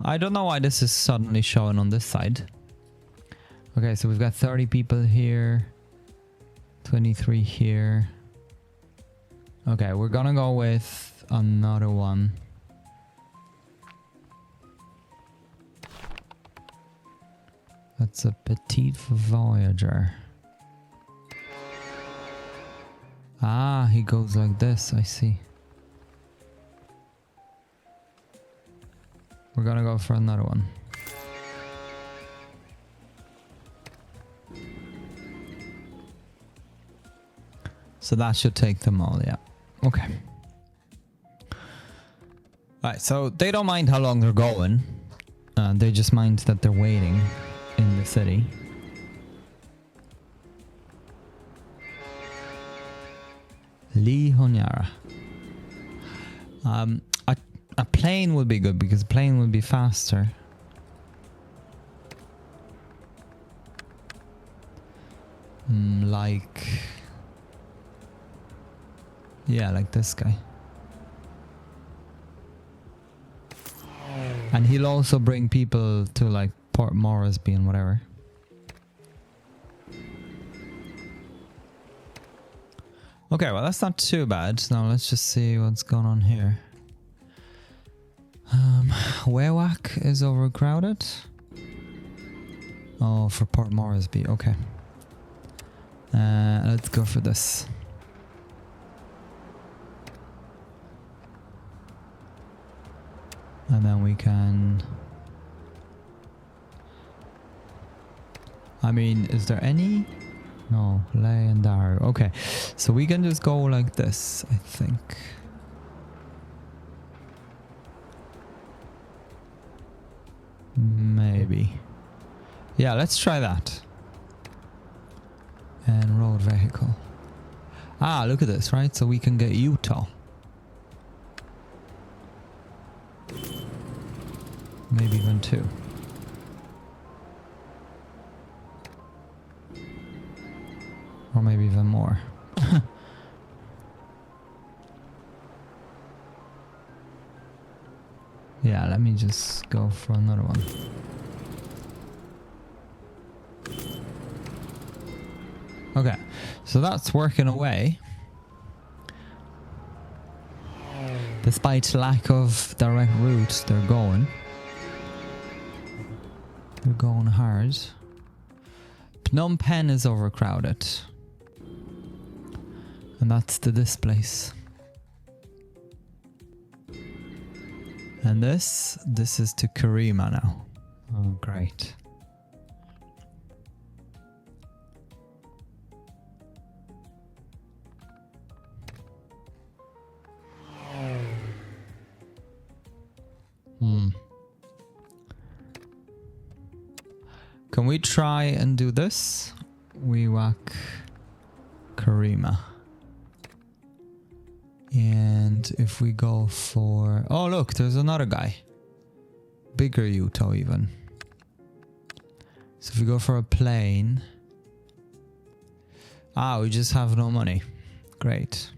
I don't know why this is suddenly showing on this side. Okay, so we've got 30 people here. 23 here. Okay, we're gonna go with another one. That's a petite voyager. Ah, he goes like this, I see. We're gonna go for another one. So that should take them all, yeah. Okay. Alright, so they don't mind how long they're going. They just mind that they're waiting in the city. Lee Honyara. A plane would be good because a plane would be faster. Like... yeah, like this guy. And he'll also bring people to like Port Moresby and whatever. Okay, well that's not too bad. Now let's just see what's going on here. Wewak is overcrowded. Oh, for Port Moresby, okay. Let's go for this. And then we can... I mean, is there any? No, Lay and Daru. Okay, so we can just go like this, I think. Maybe. Yeah, let's try that. And road vehicle. Ah, look at this, right? So we can get Utah. Maybe even 2. Or maybe even more. Yeah, let me just go for another one. Okay, so that's working away. Despite lack of direct routes, they're going. They're going hard. Phnom Penh is overcrowded. And that's to this place. And this is to Karima now. Oh, great. Can we try and do this? We whack Karima. And if we go for... oh, look, there's another guy. Bigger Utah even. So if we go for a plane... ah, we just have no money. Great.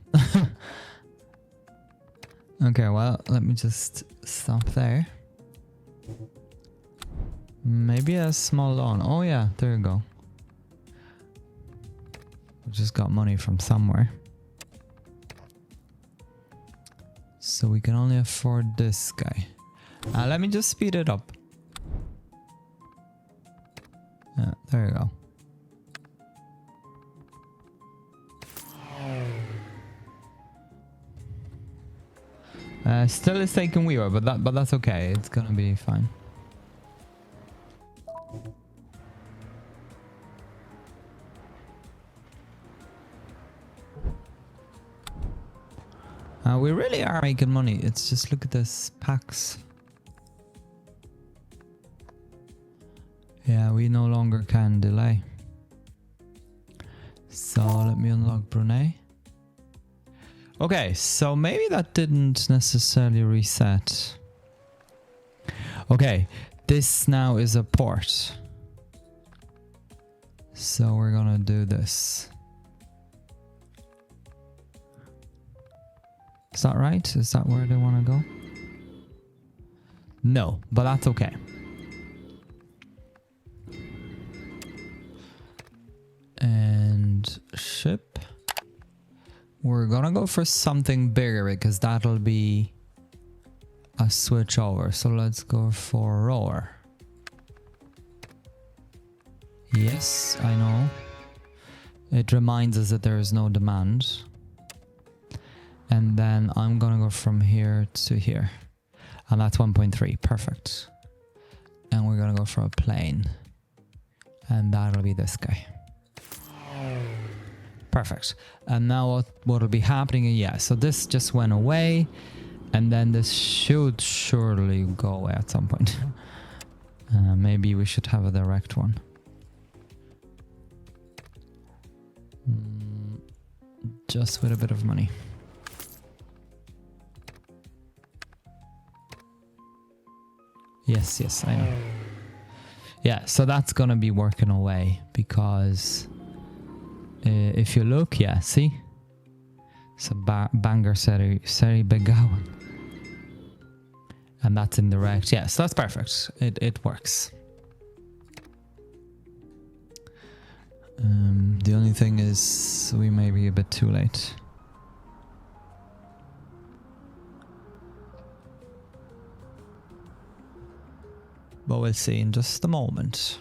Okay, well, let me just stop there. Maybe a small loan. Oh yeah, there you go. We just got money from somewhere. So we can only afford this guy. Let me just speed it up. Yeah, there you go. Still is taking Weaver, but that's okay. It's gonna be fine. We really are making money. It's just look at this packs. Yeah, we no longer can delay. So let me unlock Brunei. Okay, so maybe that didn't necessarily reset. Okay, this now is a port. So we're gonna do this. Is that right? Is that where they want to go? No, but that's okay. We're gonna go for something bigger because that'll be a switch over. So let's go for rower. Yes, I know. It reminds us that there is no demand. And then I'm gonna go from here to here. And that's 1.3, perfect. And we're gonna go for a plane. And that'll be this guy. Perfect. And now what will be happening, yeah, so this just went away. And then this should surely go away at some point. Maybe we should have a direct one. Just with a bit of money. Yes, yes, I know. Yeah, so that's gonna be working away because if you look, yeah, see? It's a banger seri begawan. And that's indirect. Yeah, so that's perfect. It works. The only thing is we may be a bit too late. But we'll see in just a moment.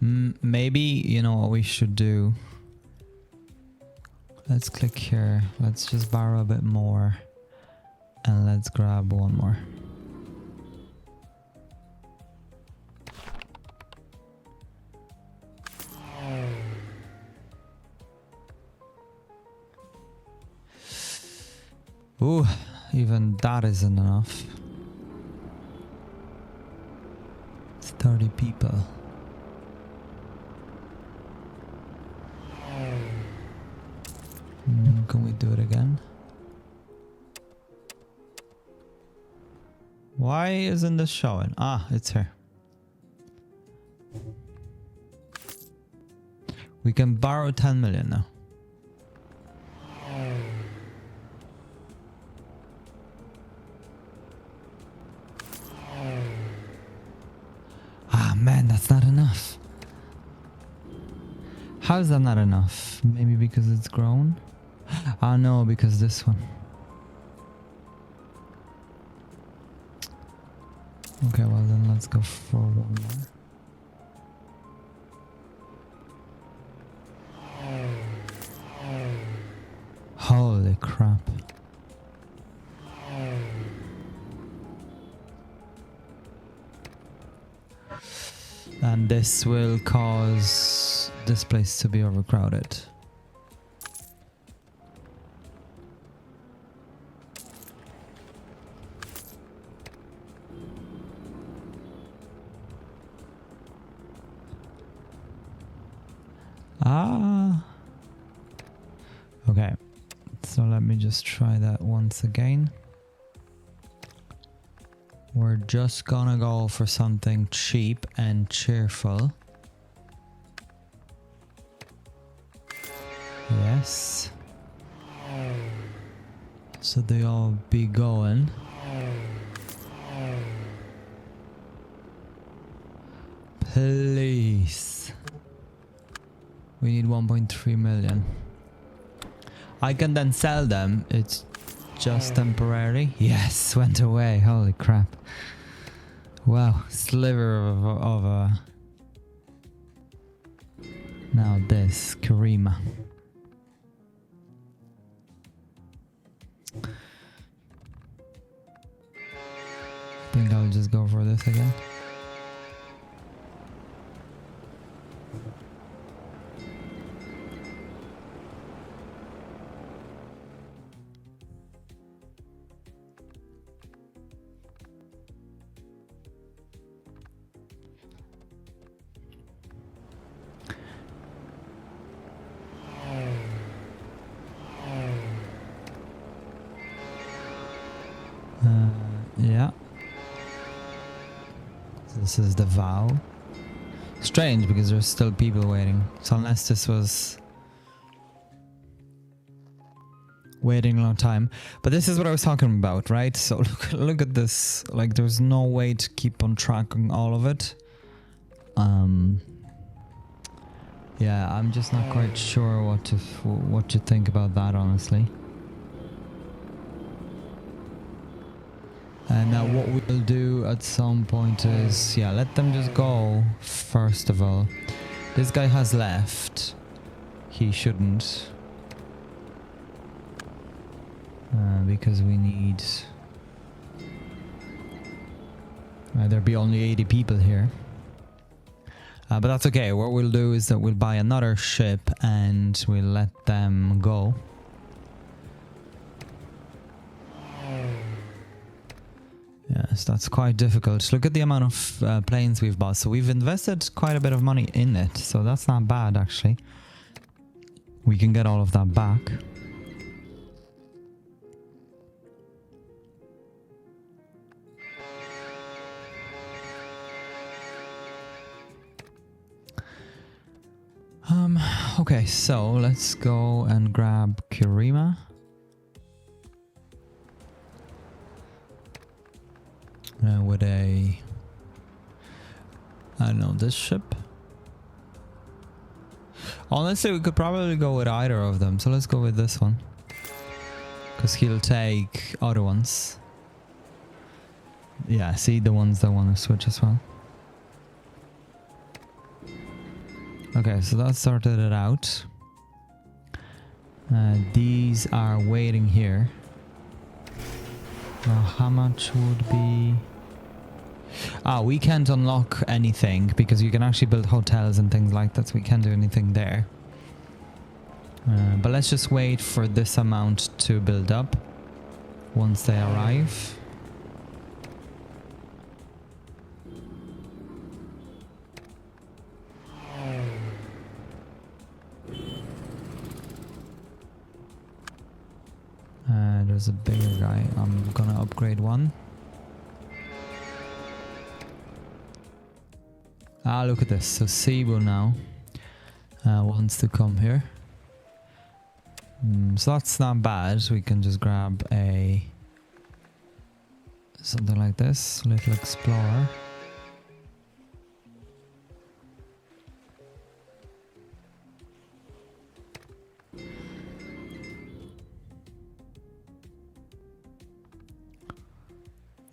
Maybe, you know what we should do? Let's click here. Let's just borrow a bit more. And let's grab one more. Ooh, even that isn't enough. It's 30 people. Can we do it again? Why isn't this showing? Ah, it's here. We can borrow 10 million now. Ah, man, that's not enough. How is that not enough? Maybe because it's grown? Ah, no, because this one. Okay, well then let's go for one more. Holy crap. And this will cause this place to be overcrowded. Ah. Okay. So let me just try that once again. We're just gonna go for something cheap and cheerful. Yes. So they all be going. Please. We need 1.3 million. I can then sell them. It's just temporary. Yes, went away. Holy crap. Wow, sliver of a... Now this, Karima. I think I'll just go for this again. Yeah. This is the vow. Strange because there's still people waiting. So unless this was waiting a long time. But this is what I was talking about, right? So look at this. Like there's no way to keep on tracking all of it. Yeah, I'm just not quite sure what to think about that, honestly. And now what we'll do at some point is, yeah, let them just go, first of all. This guy has left. He shouldn't. Because we need... there'll be only 80 people here. But that's okay. What we'll do is that we'll buy another ship and we'll let them go. Yes, that's quite difficult. Look at the amount of planes we've bought. So we've invested quite a bit of money in it. So that's not bad, actually. We can get all of that back. Okay, so let's go and grab Kirima. With a... I don't know, this ship? Honestly, we could probably go with either of them, so let's go with this one. Because he'll take other ones. Yeah, see the ones that want to switch as well. Okay, so that sorted it out. These are waiting here. Now, how much would be... we can't unlock anything because you can actually build hotels and things like that, so we can't do anything there. But let's just wait for this amount to build up once they arrive. There's a bigger guy. I'm gonna upgrade one. Look at this. So Cebu now wants to come here. So that's not bad. We can just grab a something like this, little explorer.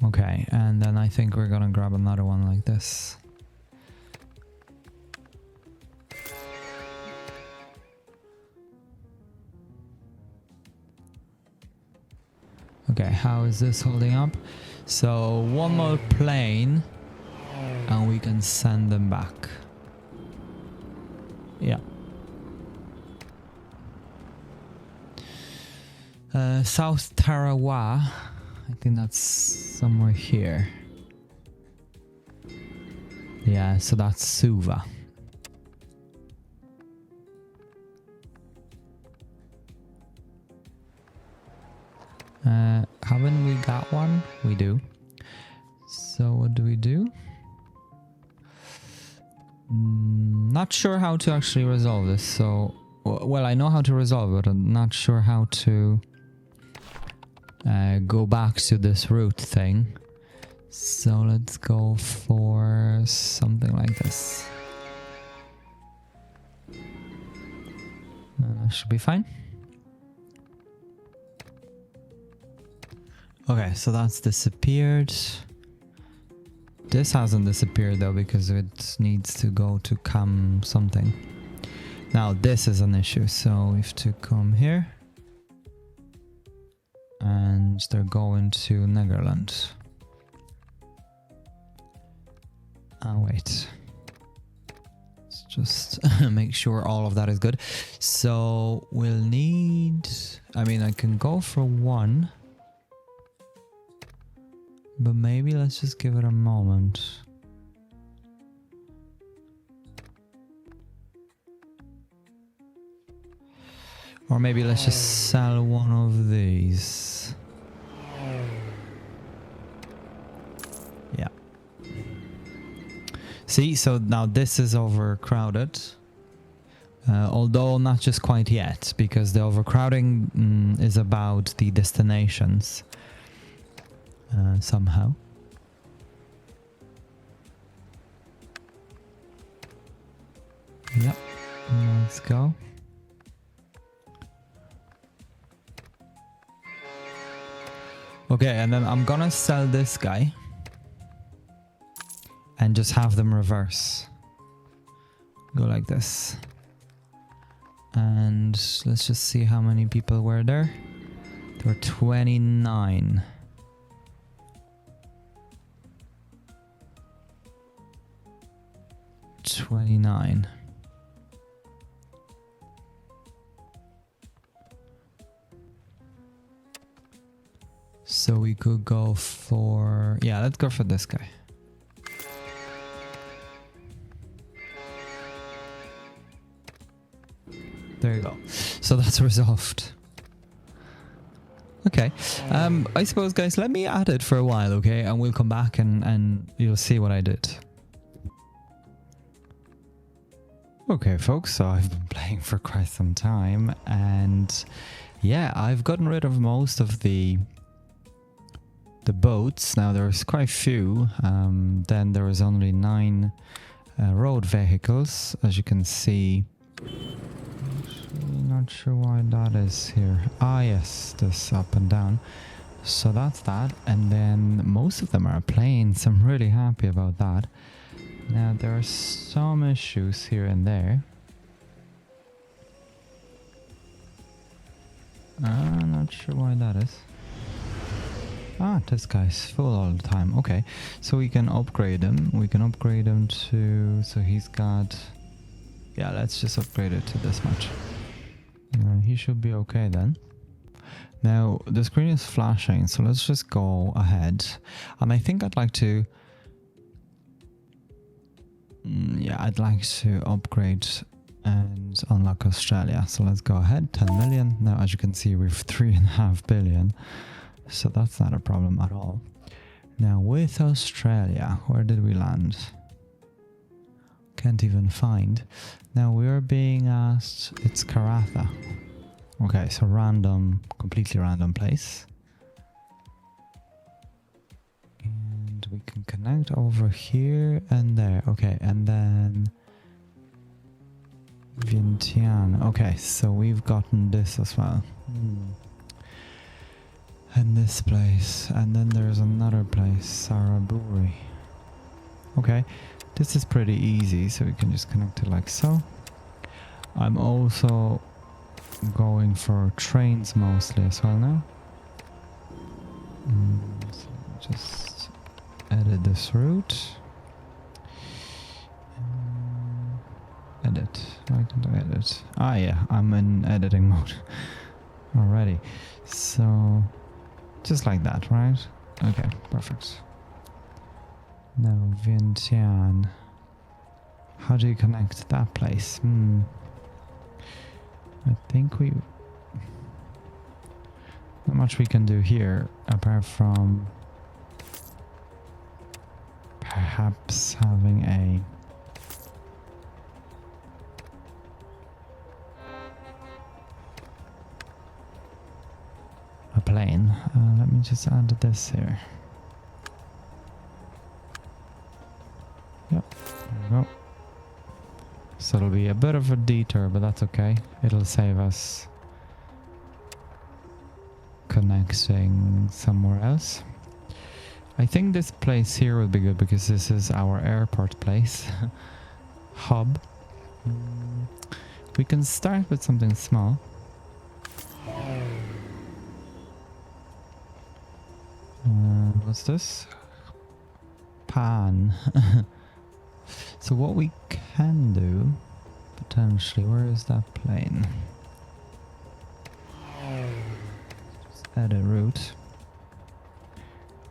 Okay, and then I think we're gonna grab another one like this. Okay, how is this holding up? So one more plane and we can send them back. Yeah. South Tarawa. I think that's somewhere here. Yeah, so that's Suva. Haven't we got one? We do. So what do we do? Not sure how to actually resolve this. So, well, I know how to resolve it. I'm not sure how to go back to this route thing. So let's go for something like this. Should be fine. Okay, so that's disappeared. This hasn't disappeared though because it needs to go to come something. Now this is an issue, so we have to come here. And they're going to Netherlands. Wait. Let's just make sure all of that is good. So we'll need... I mean, I can go for one. But maybe let's just give it a moment. Or maybe let's just sell one of these. Yeah. See, so now this is overcrowded. Although not just quite yet, because the overcrowding is about the destinations. Somehow. Yep. Let's go. Okay, and then I'm gonna sell this guy and just have them reverse. Go like this. And let's just see how many people were there. There were 29. So we could go for... yeah, let's go for this guy. There you go. So that's resolved. Okay. I suppose, guys, let me add it for a while, okay? And we'll come back and you'll see what I did. Okay, folks, so I've been playing for quite some time. And yeah, I've gotten rid of most of the boats. Now there's quite a few. Then there was only 9 road vehicles, as you can see. Not sure why that is here. Ah, yes, this up and down. So that's that. And then most of them are planes. I'm really happy about that. Now there are some issues here and there. I'm not sure why that is. Ah, this guy's full all the time. Okay, so we can upgrade him. We can upgrade him to... so he's got... yeah, let's just upgrade it to this much. He should be okay then. Now, the screen is flashing, so let's just go ahead. And I think I'd like to... yeah, I'd like to upgrade and unlock Australia. So let's go ahead, 10 million. Now, as you can see, we've 3.5 billion. So that's not a problem at all. Now, with Australia, where did we land? Can't even find. Now, we're being asked... it's Karatha. Okay, so random, completely random place. And we can connect over here and there. Okay, and then Vientiane. Okay, so we've gotten this as well. And this place. And then there's another place, Saraburi. Okay, this is pretty easy, so we can just connect it like so. I'm also going for trains mostly as well now. So just edit this route. Edit. Why can't I edit? Ah, yeah, I'm in editing mode already. So just like that, right? Okay, perfect. Now Vientiane. How do you connect that place? I think we... not much we can do here apart from perhaps having a plane. Let me just add this here. Yep, there we go. So it'll be a bit of a detour, but that's okay. It'll save us connecting somewhere else. I think this place here will be good because this is our airport place. Hub. We can start with something small. What's this? Pan. So what we can do, potentially, where is that plane? Just add a route.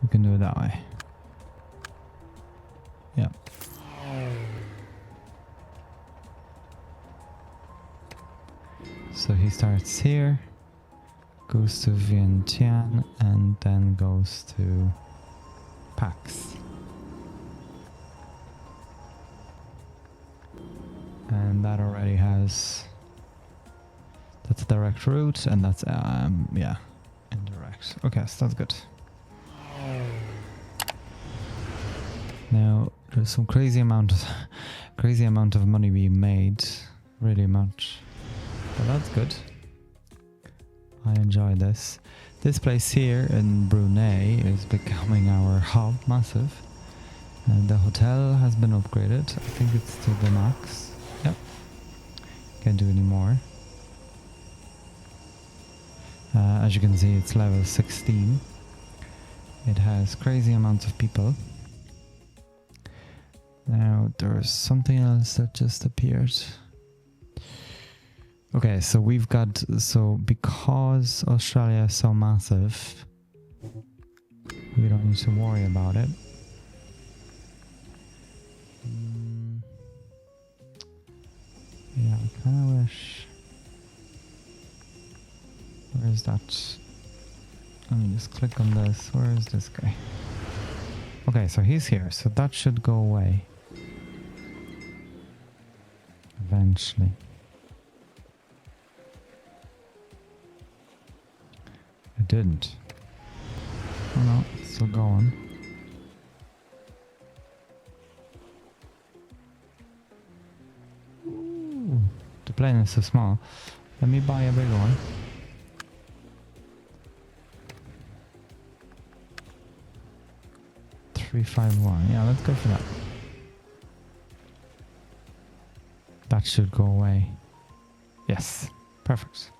We can do it that way. Yeah. So he starts here, goes to Vientiane, and then goes to Pax. And that already has... that's a direct route, and that's, yeah, indirect. Okay, so that's good. Now, there's some crazy amount of money being made really much. But that's good. I enjoy this. This place here in Brunei is becoming our hub, massive. And the hotel has been upgraded. I think it's to the max. Yep. Can't do any more. As you can see, it's level 16. It has crazy amounts of people. Now there's something else that just appeared. Okay, so we've got, so because Australia is so massive, we don't need to worry about it. Yeah, I kind of wish. Where is that? Let me just click on this. Where is this guy? Okay, so he's here, so that should go away. Eventually. It didn't. Oh no, it's still going. Ooh, the plane is so small. Let me buy a bigger one. $351. Yeah, let's go for that. That should go away. Yes, perfect.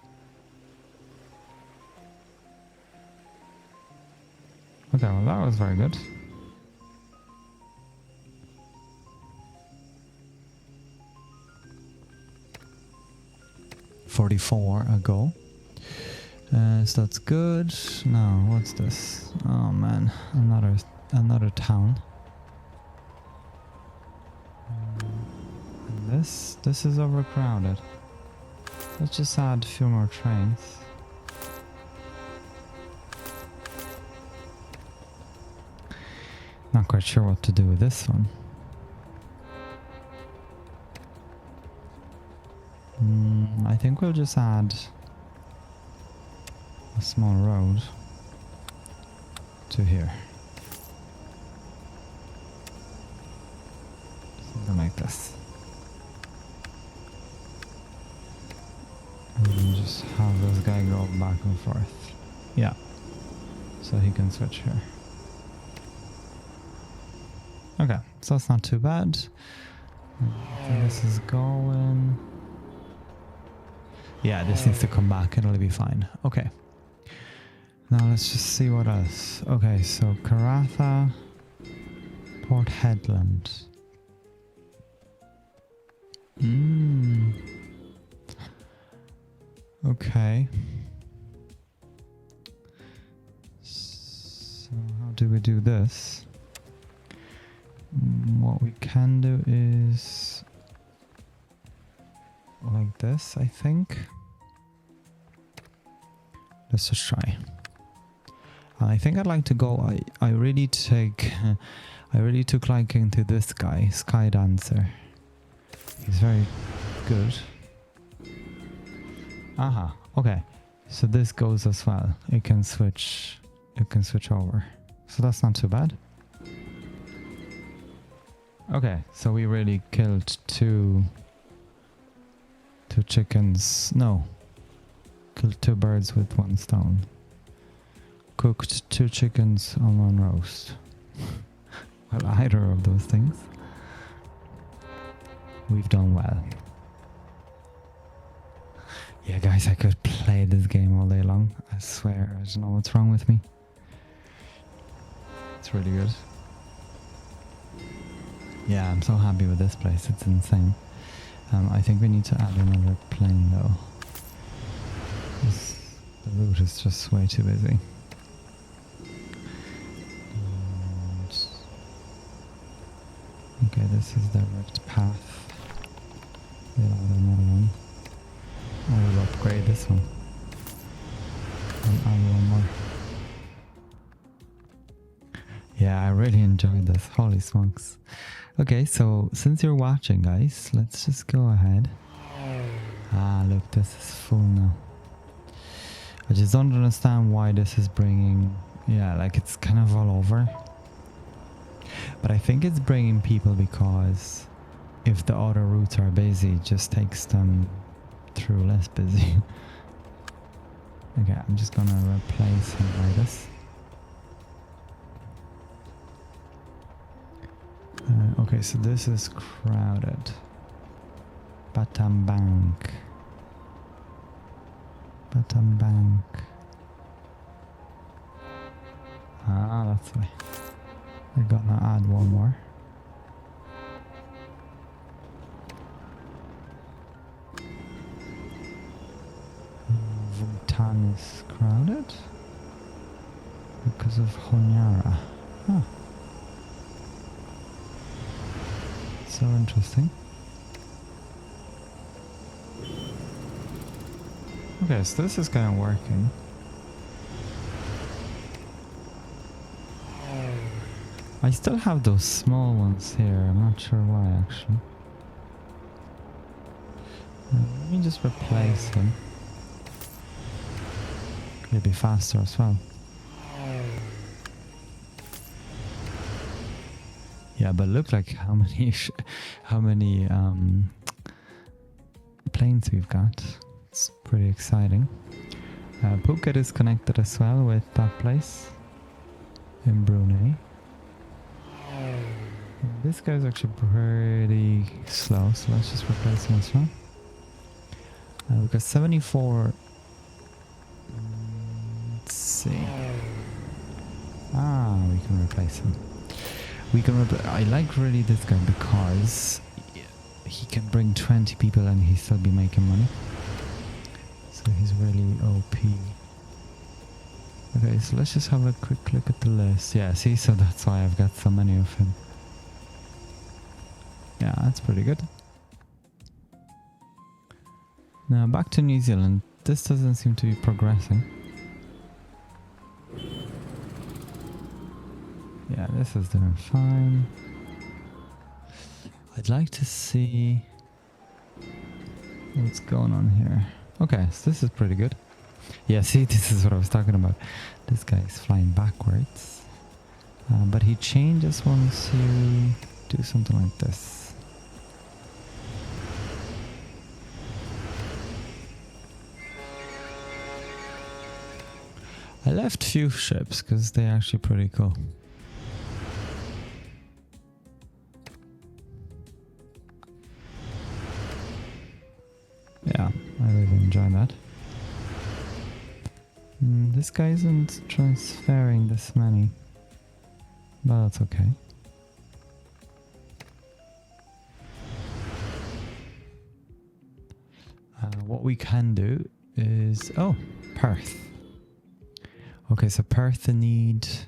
Okay, well that was very good. $44 a go. So that's good. Now, what's this? Oh man, another town. And this is overcrowded. Let's just add a few more trains. Not quite sure what to do with this one. I think we'll just add a small road to here. Something like this. And then just have this guy go back and forth. Yeah. So he can switch here. Okay, so that's not too bad. This is going. Yeah, this needs to come back, it'll be fine. Okay. Now let's just see what else. Okay, so Karatha, Port Headland. Okay. So how do we do this? What we can do is like this, I think. Let's just try. I think I'd like to go. I really took liking to this guy, Sky Dancer. He's very good. Aha. Okay. So this goes as well. It can switch. It can switch over. So that's not too bad. Okay, so we really killed two chickens. No. Killed two birds with one stone. Cooked two chickens on one roast. Well, either of those things. We've done well. Yeah, guys, I could play this game all day long. I swear, I don't know what's wrong with me. It's really good. Yeah, I'm so happy with this place. It's insane. I think we need to add another plane though. The route is just way too busy. And okay, this is the direct path. We'll add another one. I will upgrade this one. And add one more. Yeah, I really enjoyed this. Holy smokes. Okay, so since you're watching, guys, let's just go ahead. Ah, look, this is full now. I just don't understand why this is bringing... Yeah, like it's kind of all over. But I think it's bringing people because if the other routes are busy, it just takes them through less busy. Okay, I'm just gonna replace him by this. Okay, so this is crowded. Batambank. Batambank. Ah, that's why. We're gonna add one more. Vultan is crowded because of Honiara. Huh. So interesting. Okay, so this is kind of working. I still have those small ones here. I'm not sure why actually. Let me just replace him. It'll be faster as well. Yeah, but look like how many planes we've got. It's pretty exciting. Phuket is connected as well with that place in Brunei. This guy's actually pretty slow, so let's just replace him as well. We've got 74. Let's see. Ah, we can replace him. I like really this guy because he can bring 20 people and he still be making money. So he's really OP. Okay, so let's just have a quick look at the list. Yeah, see, so that's why I've got so many of him. Yeah, that's pretty good. Now back to New Zealand. This doesn't seem to be progressing. Yeah, this is doing fine. I'd like to see what's going on here. Okay, so this is pretty good. Yeah, see, this is what I was talking about. This guy is flying backwards. But he changes once you do something like this. I left few ships because they're actually pretty cool. Yeah, I really enjoy that. This guy isn't transferring this many, but that's okay. What we can do is... Oh, Perth. Okay, so Perth needs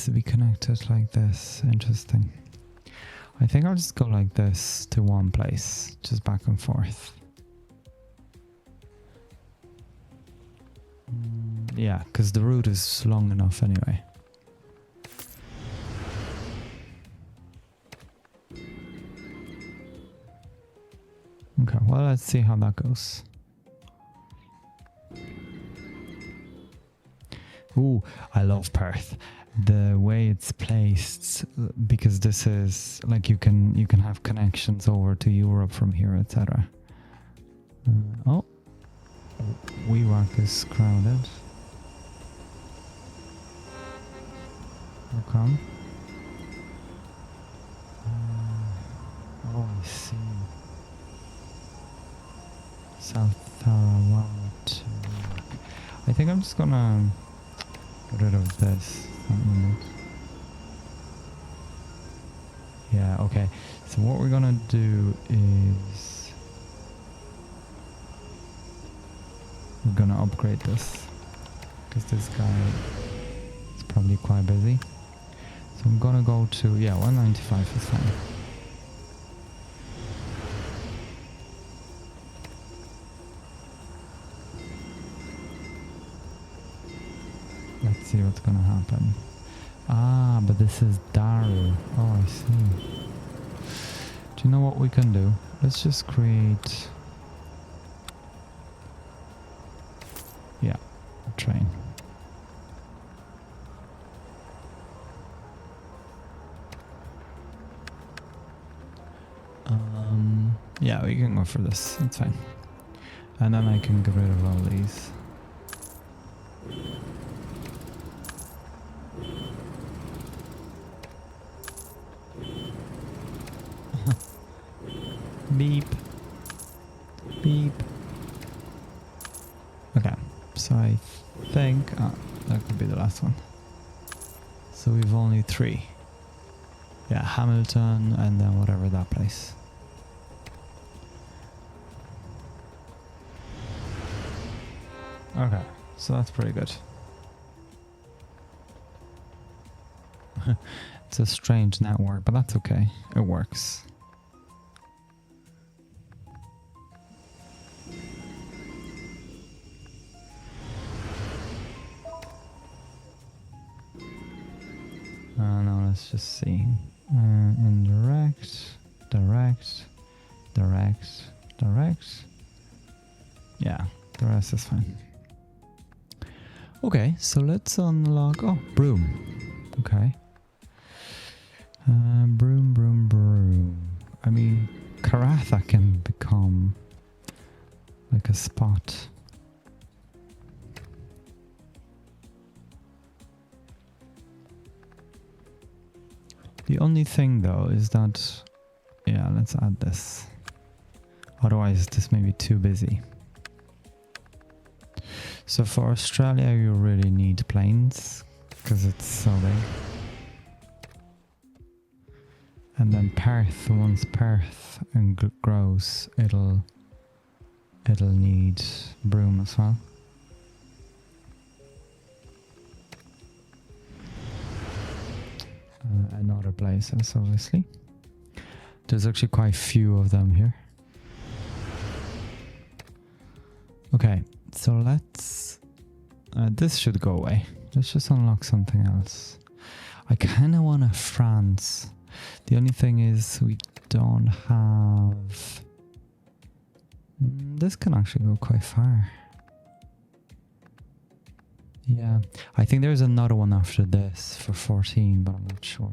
to be connected like this. Interesting. I think I'll just go like this to one place, just back and forth. Yeah, because the route is long enough anyway. Okay, well, let's see how that goes. Ooh, I love Perth. The way it's placed, because this is like you can have connections over to Europe from here, etc. Oh, Wewak is crowded. How come? Oh, I see. South Tarawa to Wewak. I think I'm just gonna get rid of this. Yeah, okay. So what we're gonna do is we're gonna upgrade this because this guy is probably quite busy. So I'm gonna go to, yeah, 195 is fine. Let's see what's gonna happen. Ah, but this is Daru. Oh, I see. Do you know what we can do? Let's just create... Yeah, a train. Yeah, we can go for this. It's fine. And then I can get rid of all these. Beep. Beep. Okay, so I think that could be the last one. So we've only 3. Yeah, Hamilton and then whatever that place. Okay, so that's pretty good. It's a strange network, but that's okay. It works. Now let's just see. Indirect, direct, direct, direct. Yeah, the rest is fine. Okay, so let's unlock... Oh, broom. Okay. Broom, broom, broom. I mean, Karatha can become like a spot. The only thing though is that... Yeah, let's add this. Otherwise this may be too busy. So for Australia you really need planes because it's so big. And then Perth, once Perth grows, it'll need broom as well. And other places, obviously. There's actually quite a few of them here. Okay, so let's... this should go away. Let's just unlock something else. I kind of want a France. The only thing is we don't have... This can actually go quite far. Yeah, I think there's another one after this for 14, but I'm not sure.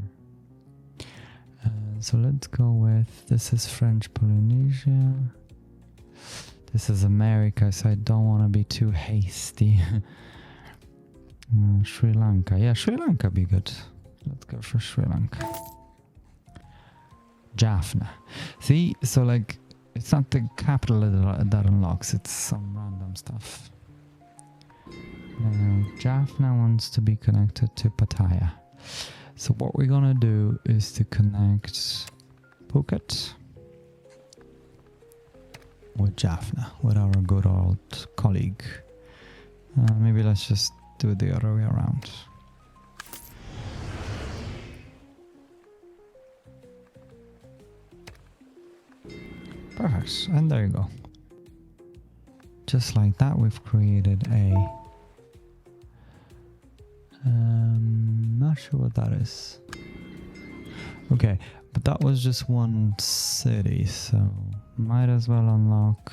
So let's go with... This is French Polynesia. This is America, so I don't want to be too hasty. Sri Lanka. Yeah, Sri Lanka be good. Let's go for Sri Lanka. Jaffna. See, so like, it's not the capital that unlocks, it's some random stuff. Jaffna wants to be connected to Pattaya. So what we're gonna do is to connect Phuket with Jaffna, with our good old colleague. Maybe let's just do it the other way around. Perfect, and there you go. Just like that, we've created a... not sure what that is. Okay, but that was just one city, so might as well unlock...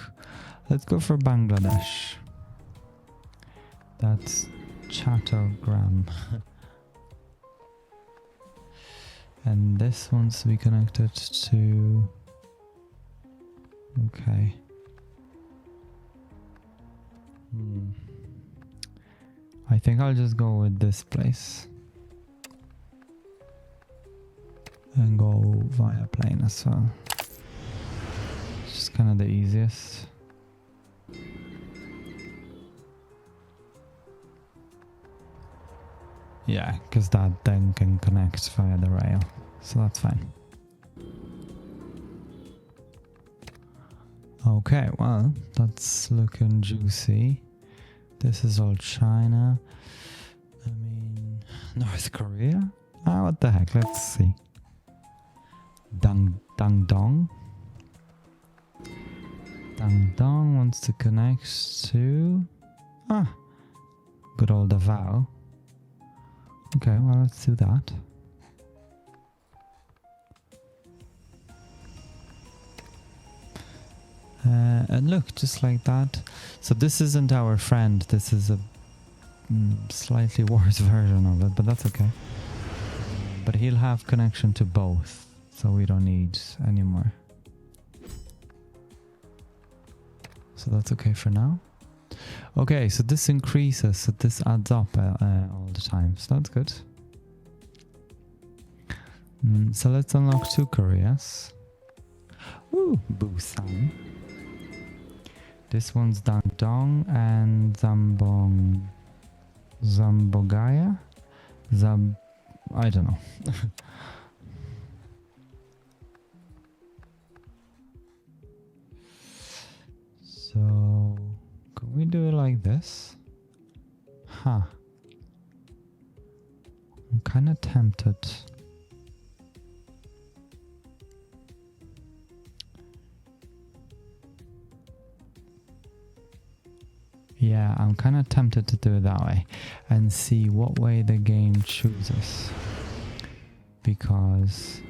Let's go for Bangladesh. That's Chattogram. And this wants to be connected to... Okay. I think I'll just go with this place. And go via plane as well. It's just kind of the easiest. Yeah, because that then can connect via the rail. So that's fine. Okay, well, that's looking juicy. This is all China. I mean, North Korea? Ah, what the heck, let's see. Dang Dong. Dang Dong wants to connect to... Ah, good old Davao. Okay, well, let's do that. And look, just like that. So this isn't our friend. This is a slightly worse version of it, but that's okay. But he'll have connection to both, so we don't need any more. So that's okay for now. Okay, so this increases, so this adds up all the time, so that's good. So let's unlock 2 Koreas. Ooh, Busan. This one's Dandong and Zambogaya? I don't know. So, can we do it like this? Huh. I'm kind of tempted. Yeah, I'm kind of tempted to do it that way and see what way the game chooses. Because,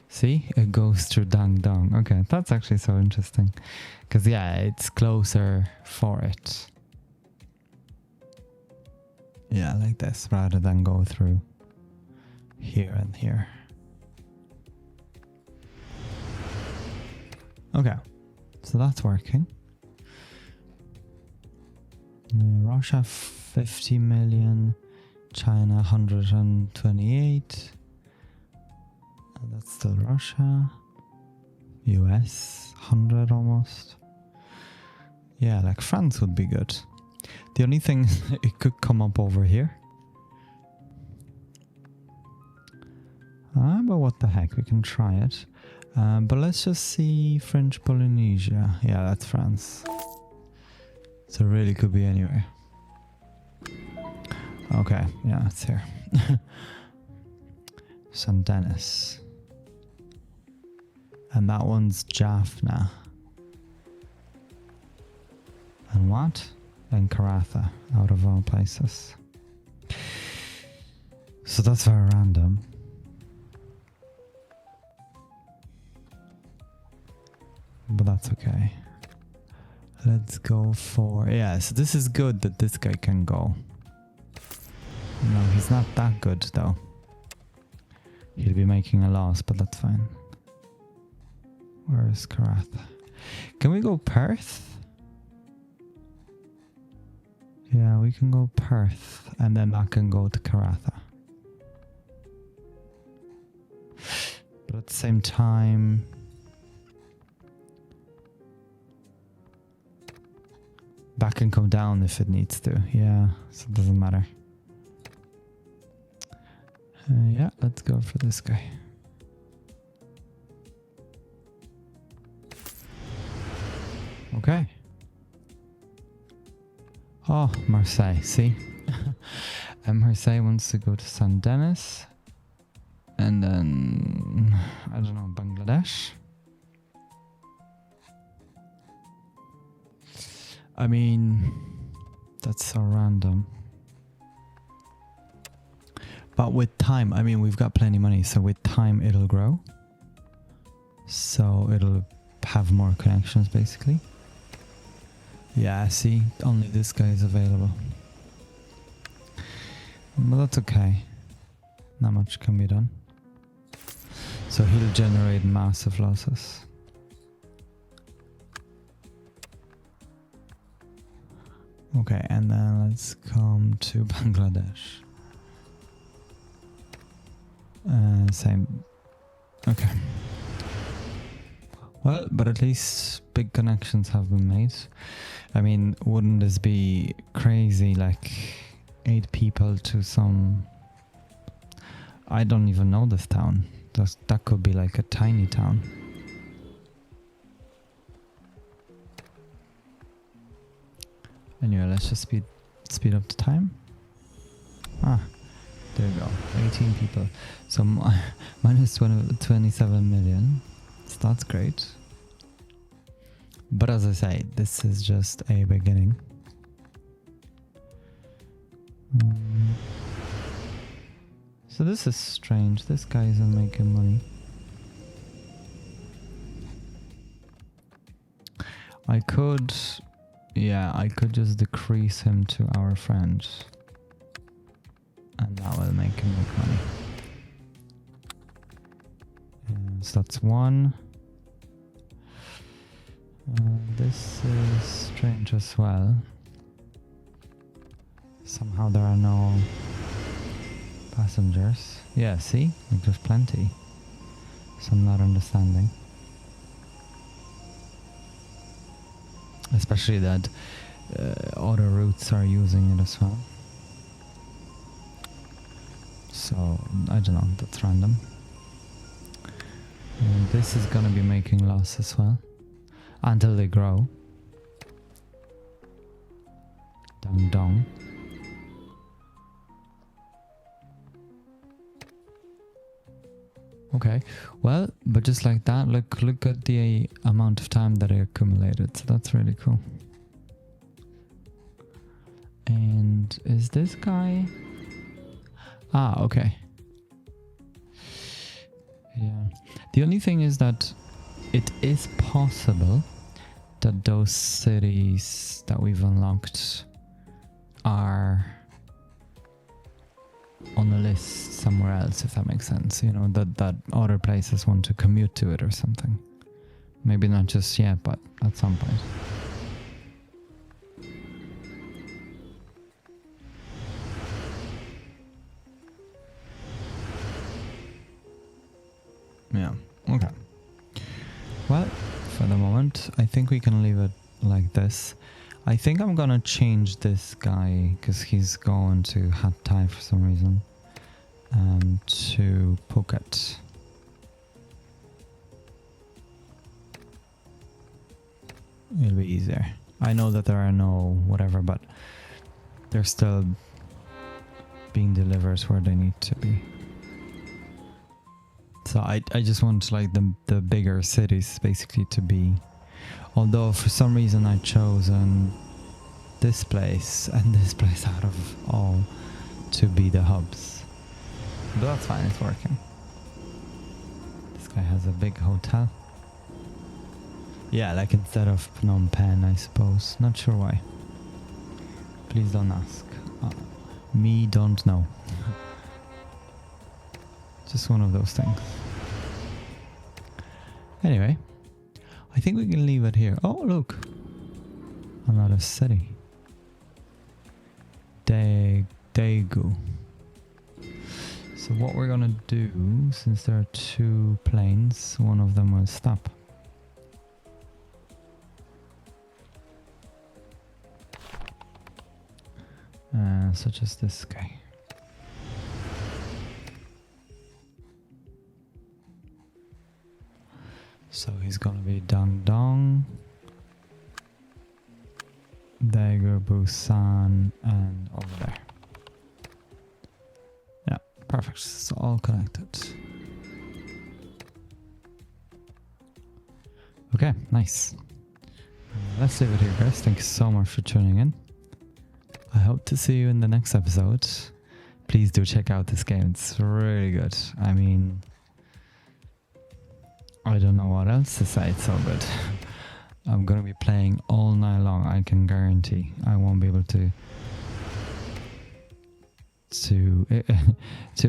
see, it goes through Dang Dong. Okay, that's actually so interesting. Because, yeah, it's closer for it. Yeah, like this, rather than go through here and here. Okay, so that's working. Russia 50 million, China 128. That's still Russia. US 100 almost. Yeah, like France would be good. The only thing, it could come up over here. But what the heck, we can try it. But let's just see French Polynesia. Yeah, that's France. So it really could be anywhere. Okay, yeah, it's here. St. Denis. And that one's Jaffna. And what? And Karatha, out of all places. So that's very random. But that's okay. Let's go for... Yeah, so this is good that this guy can go. No, he's not that good though. He'll be making a loss, but that's fine. Where is Karatha? Can we go Perth? Yeah, we can go Perth, and then that can go to Karatha. But at the same time... that can come down if it needs to. Yeah, so it doesn't matter. Yeah, let's go for this guy. Okay. Oh, Marseille, see? And Marseille wants to go to St. Denis. And then, I don't know, Bangladesh. I mean, that's so random. But with time, I mean, we've got plenty of money, so with time it'll grow. So it'll have more connections, basically. Yeah, see, only this guy is available. But that's okay. Not much can be done. So he'll generate massive losses. Okay, and then let's come to Bangladesh. Same. Okay. Well, but at least big connections have been made. I mean, wouldn't this be crazy? Like 8 people to some... I don't even know this town. That could be like a tiny town. Anyway, let's just speed up the time. Ah, there we go. 18 people. So minus 27 million. So that's great. But as I say, this is just a beginning. So this is strange. This guy isn't making money. I could just decrease him to our friend. And that will make him make money. So that's 1. This is strange as well. Somehow there are no passengers. Yeah, see? Like there's plenty. So I'm not understanding. Especially that other routes are using it as well. So, I don't know, that's random. And this is gonna be making loss as well. Until they grow. Dong dong. Okay, well, but just like that, look at the amount of time that I accumulated. So that's really cool. And is this guy? Ah, okay. Yeah. The only thing is that it is possible that those cities that we've unlocked are on a list somewhere else, if that makes sense. You know, that other places want to commute to it or something. Maybe not just yet, but at some point. Yeah, okay. Well, for the moment, I think we can leave it like this. I think I'm gonna change this guy, because he's going to Hatay for some reason, to Phuket. It'll be easier. I know that there are no whatever, but they're still being delivered where they need to be. So I just want like the bigger cities basically to be, although for some reason I chosen this place and this place out of all to be the hubs. But that's fine, it's working. This guy has a big hotel. Yeah, like instead of Phnom Penh, I suppose. Not sure why. Please don't ask. Me don't know. Just one of those things. Anyway, I think we can leave it here. Oh, look. Another city. Daegu. So what we're gonna do, since there are two planes, one of them will stop. Such as this guy. So he's gonna be Dong Dong, Daegu, Busan, and over there. Yeah, perfect. It's all connected. Okay, nice. Let's leave it here, guys. Thank you so much for tuning in. I hope to see you in the next episode. Please do check out this game. It's really good. I mean, I don't know what else to say. It's so good. I'm gonna be playing all night long. I can guarantee. I won't be able to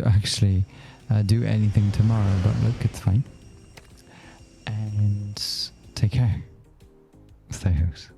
actually do anything tomorrow. But look, it's fine. And take care. Stay out.